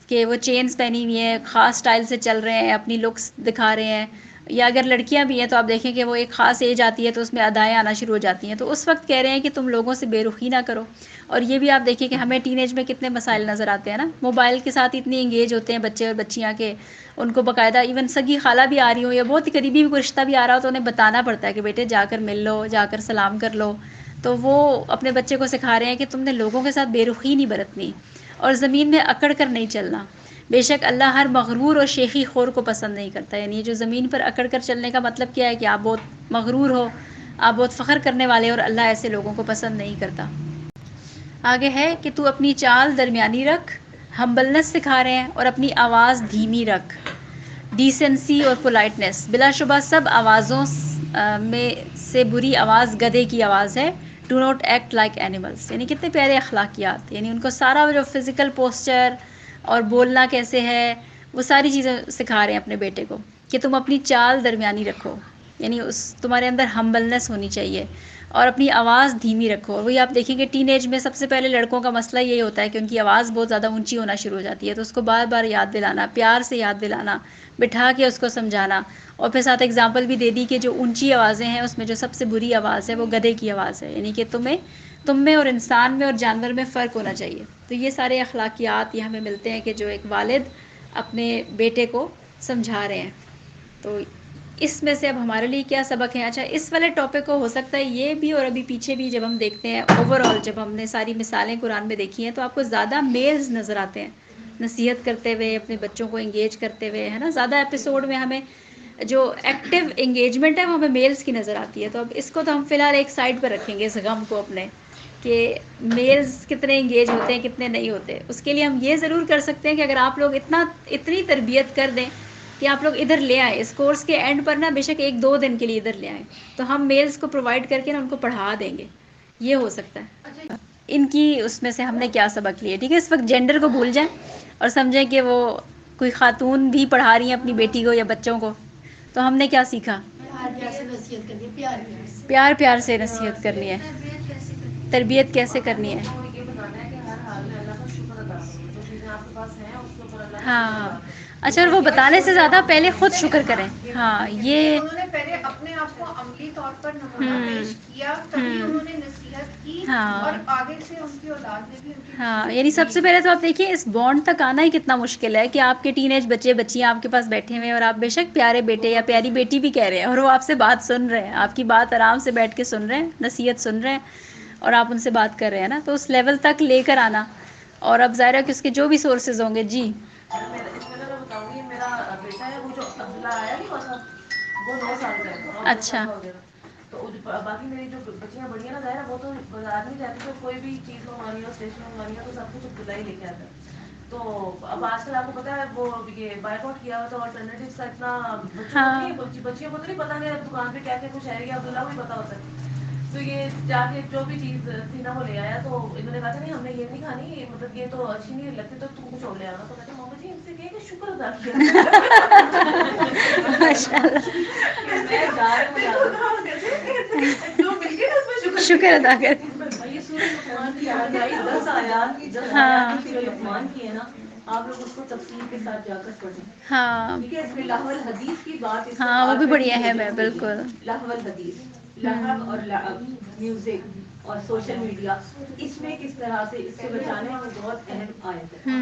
کہ وہ چینز پہنی ہوئی ہیں، خاص سٹائل سے چل رہے ہیں، اپنی لکس دکھا رہے ہیں. یا اگر لڑکیاں بھی ہیں تو آپ دیکھیں کہ وہ ایک خاص ایج آتی ہے تو اس میں ادائیں آنا شروع ہو جاتی ہیں. تو اس وقت کہہ رہے ہیں کہ تم لوگوں سے بے رخی نہ کرو. اور یہ بھی آپ دیکھیں کہ ہمیں ٹین ایج میں کتنے مسائل نظر آتے ہیں نا، موبائل کے ساتھ اتنی انگیج ہوتے ہیں بچے اور بچیاں کے ان کو باقاعدہ ایون سگی خالہ بھی آ رہی ہوں یا بہت ہی قریبی بھی کوئی رشتہ بھی آ رہا ہو تو انہیں بتانا پڑتا ہے کہ بیٹے جا کر مل لو، جا کر سلام کر لو. تو وہ اپنے بچے کو سکھا رہے ہیں کہ تم نے لوگوں کے ساتھ بے رخی نہیں برتنی اور زمین میں اکڑ کر نہیں چلنا، بے شک اللہ ہر مغرور اور شیخی خور کو پسند نہیں کرتا. یعنی جو زمین پر اکڑ کر چلنے کا مطلب کیا ہے کہ آپ بہت مغرور ہو، آپ بہت فخر کرنے والے، اور اللہ ایسے لوگوں کو پسند نہیں کرتا. آگے ہے کہ تو اپنی چال درمیانی رکھ، ہمبلنس سکھا رہے ہیں، اور اپنی آواز دھیمی رکھ، ڈیسنسی اور پولائٹنس. بلا شبہ سب آوازوں میں سے بری آواز گدھے کی آواز ہے. Do not act like animals. یعنی کتنے پیارے اخلاقیات. یعنی ان کو سارا جو فزیکل پوسچر اور بولنا کیسے ہے وہ ساری چیزیں سکھا رہے ہیں اپنے بیٹے کو کہ تم اپنی چال درمیانی رکھو. یعنی تمہارے اندر ہمبلنس ہونی چاہیے اور اپنی آواز دھیمی رکھو. وہی آپ دیکھیں کہ ٹین ایج میں سب سے پہلے لڑکوں کا مسئلہ یہی ہوتا ہے کہ ان کی آواز بہت زیادہ اونچی ہونا شروع ہو جاتی ہے. تو اس کو بار بار یاد دلانا، پیار سے یاد دلانا، بٹھا کے اس کو سمجھانا. اور پھر ساتھ ایگزامپل بھی دے دی کہ جو اونچی آوازیں ہیں اس میں جو سب سے بری آواز ہے وہ گدھے کی آواز ہے. یعنی کہ تم میں اور انسان میں اور جانور میں فرق ہونا چاہیے. تو یہ سارے اخلاقیات یہ ہمیں ملتے ہیں کہ جو ایک والد اپنے بیٹے کو سمجھا رہے ہیں. تو اس میں سے اب ہمارے لیے کیا سبق ہے. اچھا اس والے ٹاپک کو ہو سکتا ہے یہ بھی اور ابھی پیچھے بھی جب ہم دیکھتے ہیں اوور آل جب ہم نے ساری مثالیں قرآن میں دیکھی ہیں تو آپ کو زیادہ میلز نظر آتے ہیں نصیحت کرتے ہوئے، اپنے بچوں کو انگیج کرتے ہوئے، ہے نا. زیادہ ایپیسوڈ میں ہمیں جو ایکٹیو انگیجمنٹ ہے وہ ہمیں میلز کی نظر آتی ہے. تو اب اس کو تو ہم فی الحال ایک سائڈ پر رکھیں گے اس غم کو اپنے کہ میلز کتنے انگیج ہوتے ہیں کتنے نہیں ہوتے. اس کے لیے ہم یہ ضرور کر سکتے ہیں کہ اگر آپ لوگ اتنی تربیت کر دیں کہ آپ لوگ ادھر لے آئیں اس کورس کے اینڈ پر نا، بے شک 1-2 دن کے لیے ادھر لے آئیں، تو ہم میلز کو پرووائڈ کر کے نا ان کو پڑھا دیں گے یہ ہو سکتا ہے. اچھا ان کی اس میں سے ہم نے کیا سبق لیے؟ ٹھیک ہے، اس وقت جینڈر کو بھول جائیں اور سمجھیں کہ وہ کوئی خاتون بھی پڑھا رہی ہیں اپنی بیٹی کو یا بچوں کو. تو ہم نے کیا سیکھا؟ پیار پیار سے نصیحت کرنی ہے، پیار پیار سے. پیار پیار سے نصیحت کرنی ہے، تربیت کیسے کرنی ہے. تو یہ بتانا ہے کہ ہر حال میں اللہ کا شکر ادا کرو، جو چیزیں آپ کے پاس ہیں اس کے اوپر اللہ کا شکر ہاں ادا کرو. اچھا، اور وہ بتانے سے زیادہ پہلے خود شکر کریں. ہاں یہ انہوں نے پہلے اپنے آپ کو عملی طور پر نمونہ پیش کیا، تبھی انہوں نے نصیحت کی، ہاں اور آگے سے ان کی اولاد نے بھی ان کی ہاں، نصیحت یعنی سب کی. سے پہلے تو آپ دیکھیے اس بانڈ تک آنا ہی کتنا مشکل ہے کہ آپ کے ٹین ایج بچے بچیاں آپ کے پاس بیٹھے ہوئے ہیں اور آپ بے شک پیارے بیٹے یا پیاری بیٹی بھی کہہ رہے ہیں اور وہ آپ سے بات سن رہے ہیں، آپ کی بات آرام سے بیٹھ کے سن رہے ہیں، نصیحت سن رہے ہیں اور آپ ان سے بات کر رہے ہیں نا. تو اس لیول تک لے کر آنا. اور اب ظاہر ہے کہ اس کے جو بھی سورسز ہوں گے. جی اس میں میں بتاؤں گی، میرا بیٹا ہے وہ جو عبداللہ آیا نہیں ہوا تھا، وہ 9 سال کا ہے اور 2 سال اچھا کا ہو گیا. تو باقی میری جو بچیاں بڑی ہیں نا، ظاہر ہے وہ تو بازار نہیں جاتی، تو کوئی بھی چیز منگوانی ہو، اسٹیشن منگوانی ہو، تو سب کچھ عبداللہ ہی لے کے آتا ہے. تو اب آج کل آپ کو پتا ہے وہ یہ بائک آؤٹ کیا ہوا تو آلٹرنیٹیوز کا اتنا بچوں کو ہاں نہیں، بچیوں کو تو نہیں پتا نہیں دکان پہ کیا کیا کچھ ہے، یا عبداللہ کو بھی پتا ہوتا ہے. تو یہ جا کے جو بھی چیز تھی نا وہ لے آیا. تو انہوں نے کہا تھا نہیں ہم نے یہ نہیں کھانی، مطلب یہ تو اچھی نہیں لگتی، تو تم کچھ اور لے آنا. تو کہتے ماما جی ان سے کہے کہ شکر ادا کیا ماشاء اللہ، کہ میں جا رہی ہوں جو مل گیا اس میں شکر ادا کر. یہ سورہ لقمان کی یاد آئی، 10 آیات ہاں سورہ لقمان کی ہے نا، آپ لوگ اس کو تفصیل کے ساتھ جا کر پڑھیں. ہاں ٹھیک ہے، اس میں لہو الحدیث کی بات اس ہاں، وقت وہ بھی بڑی آخری اہم ہے. ہو گئی ہے. بالکل. لہو الحدیث، لہو اور میوزک اور سوشل میڈیا، اس میں کس طرح سے اس سے بچانے میں بہت اہم آیت ہے.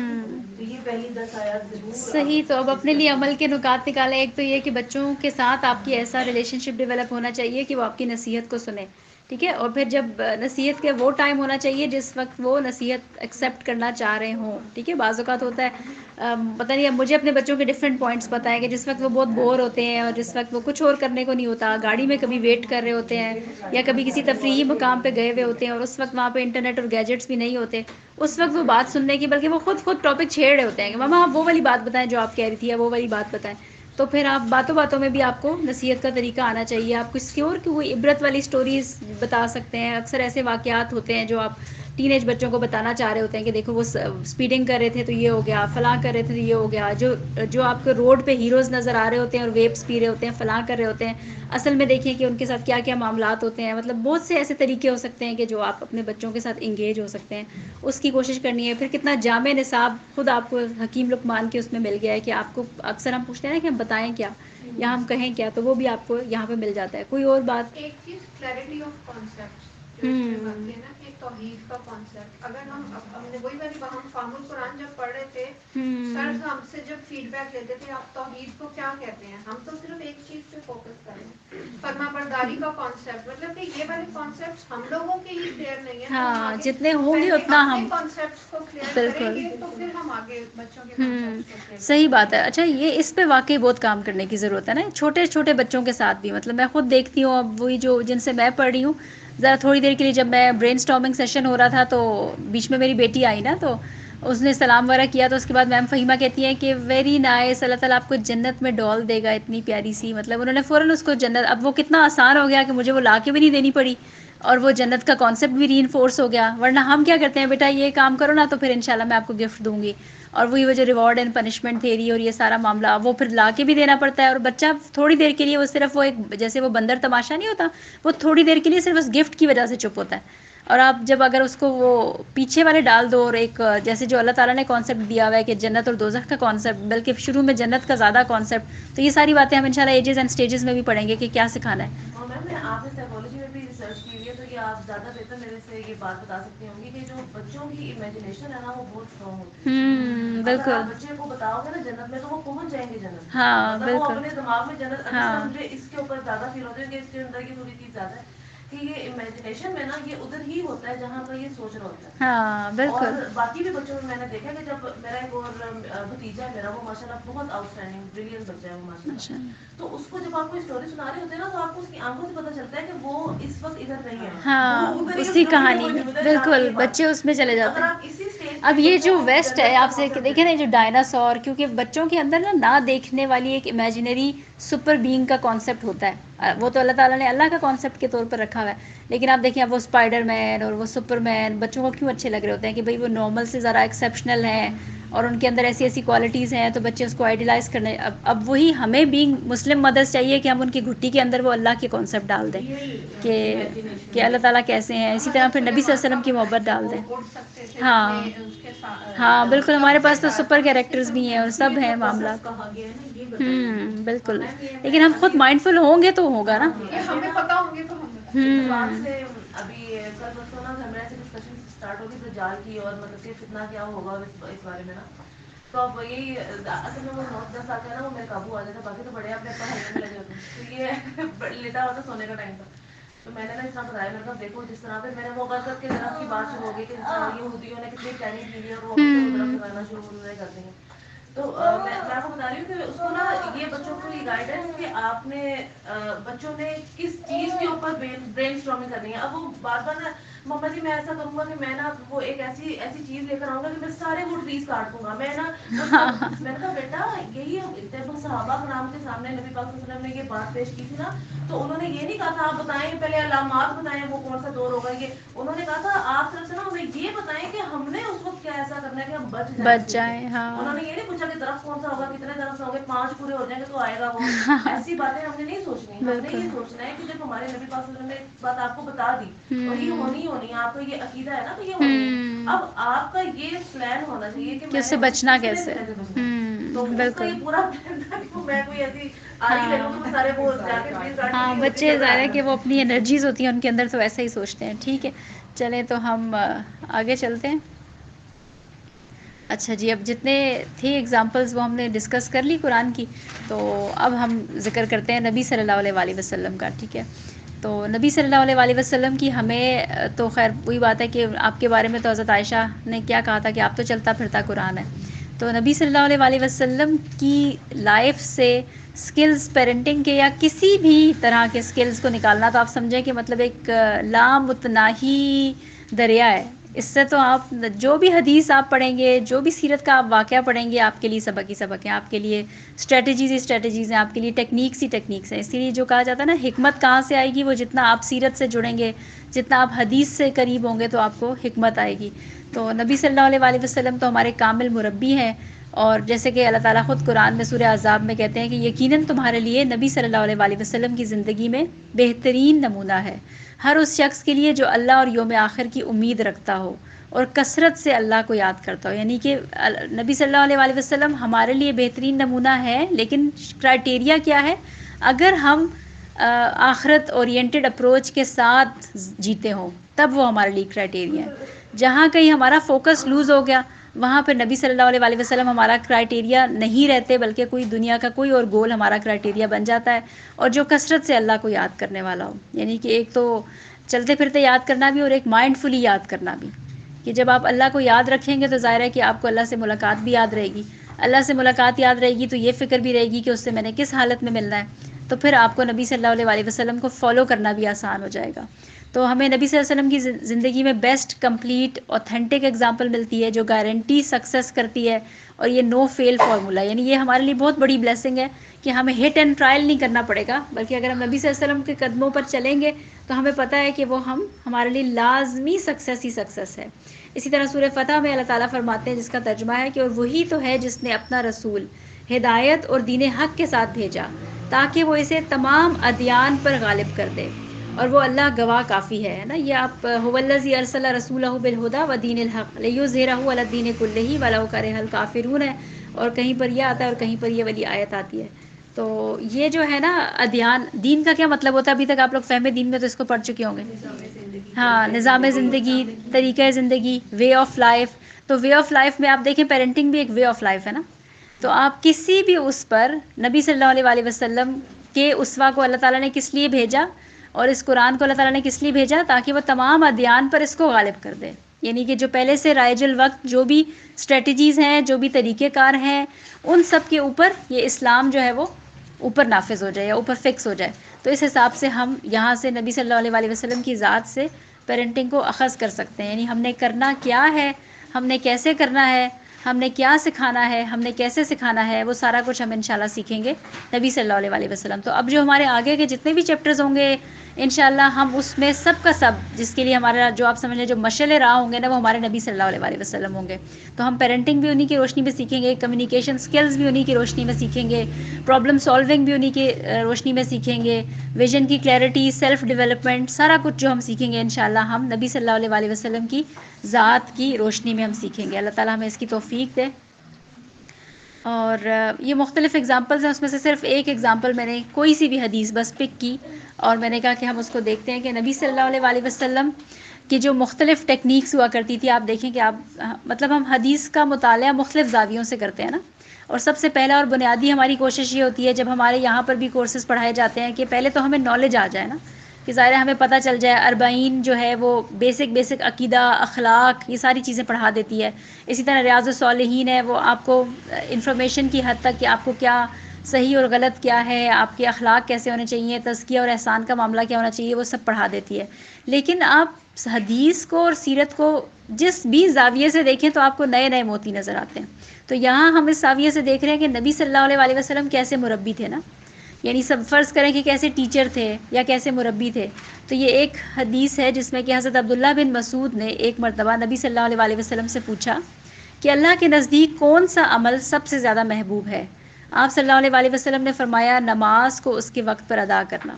تو یہ پہلی 10 آیات ضرور صحیح. تو اب اپنے لیے ڈسکس عمل کریں. کے نکات نکالیں. ایک تو یہ کہ بچوں کے ساتھ آپ کی ایسا ریلیشن شپ ڈیولپ ہونا چاہیے کہ وہ آپ کی نصیحت کو سنیں. ٹھیک ہے، اور پھر جب نصیحت کے وہ ٹائم ہونا چاہیے جس وقت وہ نصیحت ایکسیپٹ کرنا چاہ رہے ہوں. ٹھیک ہے، بعض اوقات ہوتا ہے پتہ نہیں، اب مجھے اپنے بچوں کے ڈفرینٹ پوائنٹس پتہ ہے کہ جس وقت وہ بہت بور ہوتے ہیں اور جس وقت وہ کچھ اور کرنے کو نہیں ہوتا، گاڑی میں کبھی ویٹ کر رہے ہوتے ہیں یا کبھی کسی تفریحی مقام پہ گئے ہوئے ہوتے ہیں اور اس وقت وہاں پہ انٹرنیٹ اور گیجٹس بھی نہیں ہوتے، اس وقت وہ بات سننے کی بلکہ وہ خود ٹاپک چھیڑ رہے ہوتے ہیں کہ ماما آپ وہ والی بات بتائیں جو آپ کہہ رہی تھی، یا وہ والی بات بتائیں. تو پھر آپ باتوں باتوں میں بھی آپ کو نصیحت کا طریقہ آنا چاہیے. آپ کچھ کیور کہ کوئی عبرت والی سٹوریز بتا سکتے ہیں. اکثر ایسے واقعات ہوتے ہیں جو آپ ٹین ایج بچوں کو بتانا چاہ رہے ہوتے ہیں کہ دیکھو وہ اسپیڈنگ کر رہے تھے تو یہ ہو گیا، فلاں کر رہے تھے تو یہ ہو گیا. جو آپ کو روڈ پہ ہیروز نظر آ رہے ہوتے ہیں اور ویپس پی رہے ہوتے ہیں، فلاں کر رہے ہوتے ہیں، اصل میں دیکھیں کہ ان کے ساتھ کیا کیا معاملات ہوتے ہیں. مطلب بہت سے ایسے طریقے ہو سکتے ہیں کہ جو آپ اپنے بچوں کے ساتھ انگیج ہو سکتے ہیں. اس کی کوشش کرنی ہے. پھر کتنا جامع نصاب خود آپ کو حکیم لقمان کے اس میں مل گیا ہے کہ آپ کو اکثر ہم پوچھتے ہیں نا کہ ہم بتائیں کیا یا ہم کہیں کیا، تو وہ بھی آپ کو یہاں پہ مل جاتا ہے. کوئی اور بات؟ ایک چیز کلیئرٹی آف کانسیپٹ جو اس میں ہوں بنتی ہے نا، کہ توحید کا کانسیپٹ. اگر ہم نے وہی والی ہم فہم القرآن جب پڑھ رہے تھے، سر ہوں ہم سے جب فیڈ بیک لیتے تھے آپ توحید کو کیا کہتے ہیں، ہم تو صرف ایک چیز پہ فوکس کر رہے ہیں، فرما برداری کا کانسیپٹ. مطلب کہ یہ والے کانسیپٹس ہم لوگوں کے ہی کلیئر نہیں ہیں، تو ہم ہاں، آگے جتنے ہوں گے پہلے اتنا اپنے ہم کانسیپٹس کو کلیئر کریں بالکل گے تو پھر ہم آگے بچوں کے کانسیپٹس کو کلیئر کر صحیح سکیں بات ہے. گے. اچھا، یہ اس پہ واقعی بہت کام کرنے کی ضرورت ہے نا، چھوٹے چھوٹے بچوں کے ساتھ بھی. مطلب میں خود دیکھتی ہوں اب وہی جو جن سے میں پڑھ رہی ہوں، ذرا تھوڑی دیر کے لیے جب میں برین اسٹارمنگ سیشن ہو رہا تھا تو بیچ میں میری بیٹی آئی نا، تو اس نے سلام وغیرہ کیا. تو اس کے بعد میم فہیمہ کہتی ہیں کہ ویری نائس، اللہ تعالیٰ آپ کو جنت میں ڈال دے گا اتنی پیاری سی. مطلب انہوں نے فوراً اس کو جنت، اب وہ کتنا آسان ہو گیا کہ مجھے وہ لا کے بھی نہیں دینی پڑی اور وہ جنت کا کانسیپٹ بھی ری انفورس ہو گیا. ورنہ ہم کیا کرتے ہیں، بیٹا یہ کام کرو نا تو پھر انشاءاللہ میں آپ کو گفٹ دوں گی، اور وہی جو ریوارڈ اینڈ پنشمنٹ تھیری اور یہ سارا معاملہ وہ پھر لا کے بھی دینا پڑتا ہے. اور بچہ تھوڑی دیر کے لیے وہ صرف وہ ایک جیسے وہ بندر تماشا نہیں ہوتا، وہ تھوڑی دیر کے لیے صرف اس گفٹ کی وجہ سے چپ ہوتا ہے. اور آپ جب اگر اس کو وہ پیچھے والے ڈال دو، اور ایک جیسے جو اللہ تعالیٰ نے کانسیپٹ دیا ہوا ہے کہ جنت اور دوزخ کا کانسیپٹ، بلکہ شروع میں جنت کا زیادہ کانسیپٹ، تو یہ ساری باتیں ہم انشاءاللہ ایجز اینڈ اسٹیجز میں بھی پڑھیں گے کہ کیا سکھانا ہے. اور میم آپ نے سائیکالوجی میں بھی ریسرچ کی ہوئی ہے، تو یہ آپ زیادہ بہتر میرے سے یہ بات بتا سکتی ہوں گی کہ جو بچوں کی امیجنیشن ہے نا وہ بہت اسٹرانگ ہوتی ہے. اگر بالکل. آپ بچے کو بتاؤ گے نا جنت میں، تو وہ پہنچ جائیں گے جنت میں. ہاں مطلب وہ بالکل. اپنے دماغ میں جنت، جس طرح ہاں مجھے اس کے اوپر زیادہ فیل ہوتا ہے کہ اس کے اندر کی تھوڑی چیز زیادہ ہے کہ یہ امیجنیشن میں نا یہ ادھر ہی ہوتا ہے جہاں پر یہ سوچ رہا ہوتا ہے. ہاں اور بالکل. باقی بھی بچوں میں نے دیکھا کہ جب میرا ایک اور بھتیجا ہے میرا، وہ ماشاءاللہ بہت آؤٹ اسٹینڈنگ بریلینٹ بچہ ہے وہ ماشاء ماشاءاللہ. اللہ. تو اس کو جب آپ کو اسٹوری سنا رہے ہوتے ہیں نا، تو آپ کو اس کی آنکھوں سے پتہ چلتا ہے کہ وہ اس وقت ادھر نہیں ہے، ہاں وہ ادھر ہی اسی اسٹوری میں کہانی میں موجود ہے جہاں پہ بالکل یہ بات. بچے اس میں چلے اگر جاتے ہیں. آپ اسی اسٹیج اب یہ جو ویسٹ ہے آپ سے دیکھیں نا، جو ڈائناسور، کیونکہ بچوں کے اندر نہ دیکھنے والی ایک امیجنری سپر بینگ کا کانسیپٹ ہوتا ہے، وہ تو اللہ تعالیٰ نے اللہ کا کانسیپٹ کے طور پر رکھا ہوا ہے، لیکن آپ دیکھیں اب وہ اسپائڈر مین اور وہ سپر مین بچوں کو کیوں اچھے لگ رہے ہوتے ہیں کہ بھئی وہ نارمل سے ذرا ایکسیپشنل ہیں اور ان کے اندر ایسی ایسی کوالٹیز ہیں، تو بچے اس کو آئیڈیلائز کرنے. اب وہی ہمیں بینگ مسلم مدرس چاہیے کہ ہم ان کی گھٹی کے اندر وہ اللہ کے کانسیپٹ ڈال دیں کہ اللہ تعالیٰ کیسے ہیں، اسی طرح پھر نبی صلی اللہ علیہ وسلم کی محبت ڈال دیں. ہاں ہاں بالکل، ہمارے پاس تو سپر کیریکٹرز بھی ہیں اور سب ہیں معاملات. کہا گیا ہے نا، یہ بتائیں. بالکل، لیکن ہم خود مائنڈ فل ہوں گے تو ہوگا نا. ہمیں پتا ہوں گے تو ہم بات سے ابھی کل پرسوں نا گھر میں ایسے ڈسکشن اسٹارٹ ہوگی دجال کی، اور مطلب کہ فتنہ کیا ہوگا اس بارے میں نا. تو اب یہی اصل میں وہ 9-10 سال کا ہے نا، وہ میرے قابو آ جاتا، باقی تو بڑے اپنے اوپر ہلنے لگے ہوتے ہیں. تو یہ لیٹا ہوا تھا، سونے کا ٹائم تھا، تو میں نے نا اس طرح بتایا، میں نے کہا دیکھو جس طرح پہ میں نے وہ برکت کے درخت کی بات شروع ہو گئی کہ جس طرح یہودیوں نے کتنی ٹریننگ کی ہے اور وہ درخت لگانا شروع کر دیں گے. تو میں آپ کو بتا رہی ہوں کہ اس کو نا یہ بچوں کو یہ گائیڈنس کہ آپ نے بچوں نے کس چیز کے اوپر برین اسٹارمنگ کرنی ہے. اب وہ بار بار نا مما جی میں ایسا کروں گا کہ میں نا وہ ایک ایسی چیز لے کر آؤں گا کہ میں سارے وہ ٹریز کاٹ دوں گا. میں نا میں نے کہا بیٹا یہی جب صحابہ کرام کے سامنے نبی پاک صلی اللہ علیہ وسلم نے یہ بات پیش کی تھی نا، تو انہوں نے یہ نہیں کہا تھا آپ بتائیں پہلے علامات بتائیں وہ کون سا دور ہوگا. یہ انہوں نے کہا تھا آپ طرف سے نا ہمیں یہ بتائیں کہ ہم نے اس وقت کیا ایسا کرنا ہے کہ ہم بچ جائیں. ہاں انہوں نے یہ نہیں پوچھا کہ درخت کون سا ہوگا، کتنے درخت ہوں گے، 5 پورے ہو جائیں گے تو آئے گا وہ. ایسی باتیں ہم نے نہیں سوچنی. ہم نے یہ سوچنا ہے کہ جب ہمارے نبی پاک صلی اللہ علیہ وسلم نے بات آپ کو بتا دی اور یہ ہونی ہے، آپ کا یہ عقیدہ ہے نا تو یہ ہونی ہے. اب آپ کا یہ پلان ہونا چاہیے کہ اس سے بچنا کیسے. تو اس کا یہ پورا پلان تھا کہ میں کوئی ایسی آری لے لوں تو سارے وہ جا کے ٹریز کاٹ. ہاں بچے ظاہر ہے کہ وہ اپنی انرجیز ہوتی ہیں ان کے اندر، تو ایسا ہی سوچتے ہیں. ٹھیک ہے چلیں تو ہم آگے چلتے ہیں. اچھا جی، اب جتنے تھے ایگزامپلز وہ ہم نے ڈسکس کر لی قرآن کی، تو اب ہم ذکر کرتے ہیں نبی صلی اللہ علیہ وسلم کا. ٹھیک ہے، تو نبی صلی اللہ علیہ وسلم کی ہمیں تو خیر وہی بات ہے کہ آپ کے بارے میں تو حضرت عائشہ نے کیا کہا تھا کہ آپ تو چلتا پھرتا قرآن ہے. تو نبی صلی اللہ علیہ وسلم کی لائف سے سکلز پیرنٹنگ کے یا کسی بھی طرح کے سکلز کو نکالنا، تو آپ سمجھیں کہ مطلب ایک لامتناہی دریا ہے. اس سے تو آپ جو بھی حدیث آپ پڑھیں گے، جو بھی سیرت کا آپ واقعہ پڑھیں گے، آپ کے لیے سبق ہی سبق ہیں، آپ کے لیے اسٹریٹجیز ہی اسٹریٹجیز ہیں، آپ کے لیے ٹیکنیکس ہی ٹیکنیکس ہیں. اسی لیے جو کہا جاتا ہے نا حکمت کہاں سے آئے گی، وہ جتنا آپ سیرت سے جڑیں گے، جتنا آپ حدیث سے قریب ہوں گے تو آپ کو حکمت آئے گی. تو نبی صلی اللہ علیہ وسلم تو ہمارے کامل مربی ہیں، اور جیسے کہ اللہ تعالیٰ خود قرآن میں سورہ احزاب میں کہتے ہیں کہ یقیناً تمہارے لیے نبی صلی اللہ علیہ وسلم کی زندگی میں بہترین نمونہ ہے ہر اس شخص کے لیے جو اللہ اور یوم آخر کی امید رکھتا ہو اور کثرت سے اللہ کو یاد کرتا ہو. یعنی کہ نبی صلی اللہ علیہ وسلم ہمارے لیے بہترین نمونہ ہے، لیکن کرائٹیریا کیا ہے؟ اگر ہم آخرت اورینٹڈ اپروچ کے ساتھ جیتے ہوں تب وہ ہمارے لیے کرائٹیریا ہے. جہاں کہیں ہمارا فوکس لوز ہو گیا وہاں پہ نبی صلی اللہ علیہ وسلم ہمارا کرائٹیریا نہیں رہتے، بلکہ کوئی دنیا کا کوئی اور گول ہمارا کرائٹیریا بن جاتا ہے. اور جو کثرت سے اللہ کو یاد کرنے والا ہو، یعنی کہ ایک تو چلتے پھرتے یاد کرنا بھی اور ایک مائنڈ فلی یاد کرنا بھی، کہ جب آپ اللہ کو یاد رکھیں گے تو ظاہر ہے کہ آپ کو اللہ سے ملاقات بھی یاد رہے گی. اللہ سے ملاقات یاد رہے گی تو یہ فکر بھی رہے گی کہ اس سے میں نے کس حالت میں ملنا ہے، تو پھر آپ کو نبی صلی اللہ علیہ وسلم کو فالو کرنا بھی آسان ہو جائے گا. تو ہمیں نبی صلی اللہ علیہ وسلم کی زندگی میں بیسٹ کمپلیٹ اوتھینٹک ایگزامپل ملتی ہے جو گارنٹی سکسیس کرتی ہے، اور یہ نو فیل فارمولا. یعنی یہ ہمارے لیے بہت بڑی بلیسنگ ہے کہ ہمیں ہٹ اینڈ ٹرائل نہیں کرنا پڑے گا، بلکہ اگر ہم نبی صلی اللہ علیہ وسلم کے قدموں پر چلیں گے تو ہمیں پتہ ہے کہ وہ ہمارے لیے لازمی سکسیس ہی سکسیس ہے. اسی طرح سورہ فتح میں اللہ تعالیٰ فرماتے ہیں، جس کا ترجمہ ہے کہ اور وہی تو ہے جس نے اپنا رسول ہدایت اور دین حق کے ساتھ بھیجا تاکہ وہ اسے تمام ادیان پر غالب کر دے، اور وہ اللہ گواہ کافی ہے نا. یہ آپ هو الذی ارسل رسولہ بالہدی ودین الحق لیظہرہ علی الدین کلہ ولو کرہ الکافرون ہے، اور کہیں پر یہ آتا ہے اور کہیں پر یہ والی آیت آتی ہے. تو یہ جو ہے نا ادیان، دین کا کیا مطلب ہوتا ہے؟ ابھی تک آپ لوگ فہم دین میں تو اس کو پڑھ چکے ہوں گے. ہاں، نظام زندگی، طریقہ زندگی، وے آف لائف. تو وے آف لائف میں آپ دیکھیں پیرنٹنگ بھی ایک وے آف لائف ہے نا. تو آپ کسی بھی اس پر نبی صلی اللہ علیہ وسلم کے اسوہ کو اللہ تعالیٰ نے کس لیے بھیجا، اور اس قرآن کو اللہ تعالیٰ نے کس لیے بھیجا؟ تاکہ وہ تمام ادیان پر اس کو غالب کر دے. یعنی کہ جو پہلے سے رائج الوقت جو بھی اسٹریٹجیز ہیں، جو بھی طریقہ کار ہیں، ان سب کے اوپر یہ اسلام جو ہے وہ اوپر نافذ ہو جائے یا اوپر فکس ہو جائے. تو اس حساب سے ہم یہاں سے نبی صلی اللہ علیہ وسلم کی ذات سے پیرنٹنگ کو اخذ کر سکتے ہیں. یعنی ہم نے کرنا کیا ہے، ہم نے کیسے کرنا ہے، ہم نے کیا سکھانا ہے، ہم نے کیسے سکھانا ہے، وہ سارا کچھ ہم انشاءاللہ سیکھیں گے نبی صلی اللہ علیہ وسلم. تو اب جو ہمارے آگے کے جتنے بھی چیپٹرز ہوں گے انشاءاللہ ہم اس میں سب کا سب، جس کے لیے ہمارا جو آپ سمجھ لیں جو مشعل راہ ہوں گے نا، وہ ہمارے نبی صلی اللہ علیہ وسلم ہوں گے. تو ہم پیرنٹنگ بھی انہی کی روشنی میں سیکھیں گے، کمیونیکیشن سکلز بھی انہی کی روشنی میں سیکھیں گے، پرابلم سالونگ بھی انہی کی روشنی میں سیکھیں گے، ویژن کی کلیئرٹی، سیلف ڈیولپمنٹ، سارا کچھ جو ہم سیکھیں گے انشاءاللہ ہم نبی صلی اللہ علیہ وسلم کی ذات کی روشنی میں ہم سیکھیں گے. اللہ تعالیٰ ہمیں اس کی توفیق دے. اور یہ مختلف اگزامپلز ہیں، اس میں سے صرف ایک اگزامپل میں نے کوئی سی بھی حدیث بس پک کی اور میں نے کہا کہ ہم اس کو دیکھتے ہیں کہ نبی صلی اللہ علیہ وسلم کی جو مختلف ٹیکنیکس ہوا کرتی تھی. آپ دیکھیں کہ آپ مطلب ہم حدیث کا مطالعہ مختلف زاویوں سے کرتے ہیں نا، اور سب سے پہلا اور بنیادی ہماری کوشش یہ ہوتی ہے جب ہمارے یہاں پر بھی کورسز پڑھائے جاتے ہیں کہ پہلے تو ہمیں نالج آ جائے نا، کہ ظاہر ہے ہمیں پتہ چل جائے. 40 جو ہے وہ بیسک عقیدہ، اخلاق، یہ ساری چیزیں پڑھا دیتی ہے. اسی طرح ریاض الصالحین ہے، وہ آپ کو انفارمیشن کی حد تک کہ آپ کو کیا صحیح اور غلط کیا ہے، آپ کے اخلاق کیسے ہونے چاہیے، تزکیہ اور احسان کا معاملہ کیا ہونا چاہیے، وہ سب پڑھا دیتی ہے. لیکن آپ حدیث کو اور سیرت کو جس بھی زاویے سے دیکھیں تو آپ کو نئے نئے موتی نظر آتے ہیں. تو یہاں ہم اس زاویے سے دیکھ رہے ہیں کہ نبی صلی اللہ علیہ وسلم کیسے مربی تھے نا، یعنی سب فرض کریں کہ کیسے ٹیچر تھے یا کیسے مربی تھے. تو یہ ایک حدیث ہے جس میں کہ حضرت عبداللہ بن مسعود نے ایک مرتبہ نبی صلی اللہ علیہ وسلم سے پوچھا کہ اللہ کے نزدیک کون سا عمل سب سے زیادہ محبوب ہے. آپ صلی اللہ علیہ وسلم نے فرمایا نماز کو اس کے وقت پر ادا کرنا.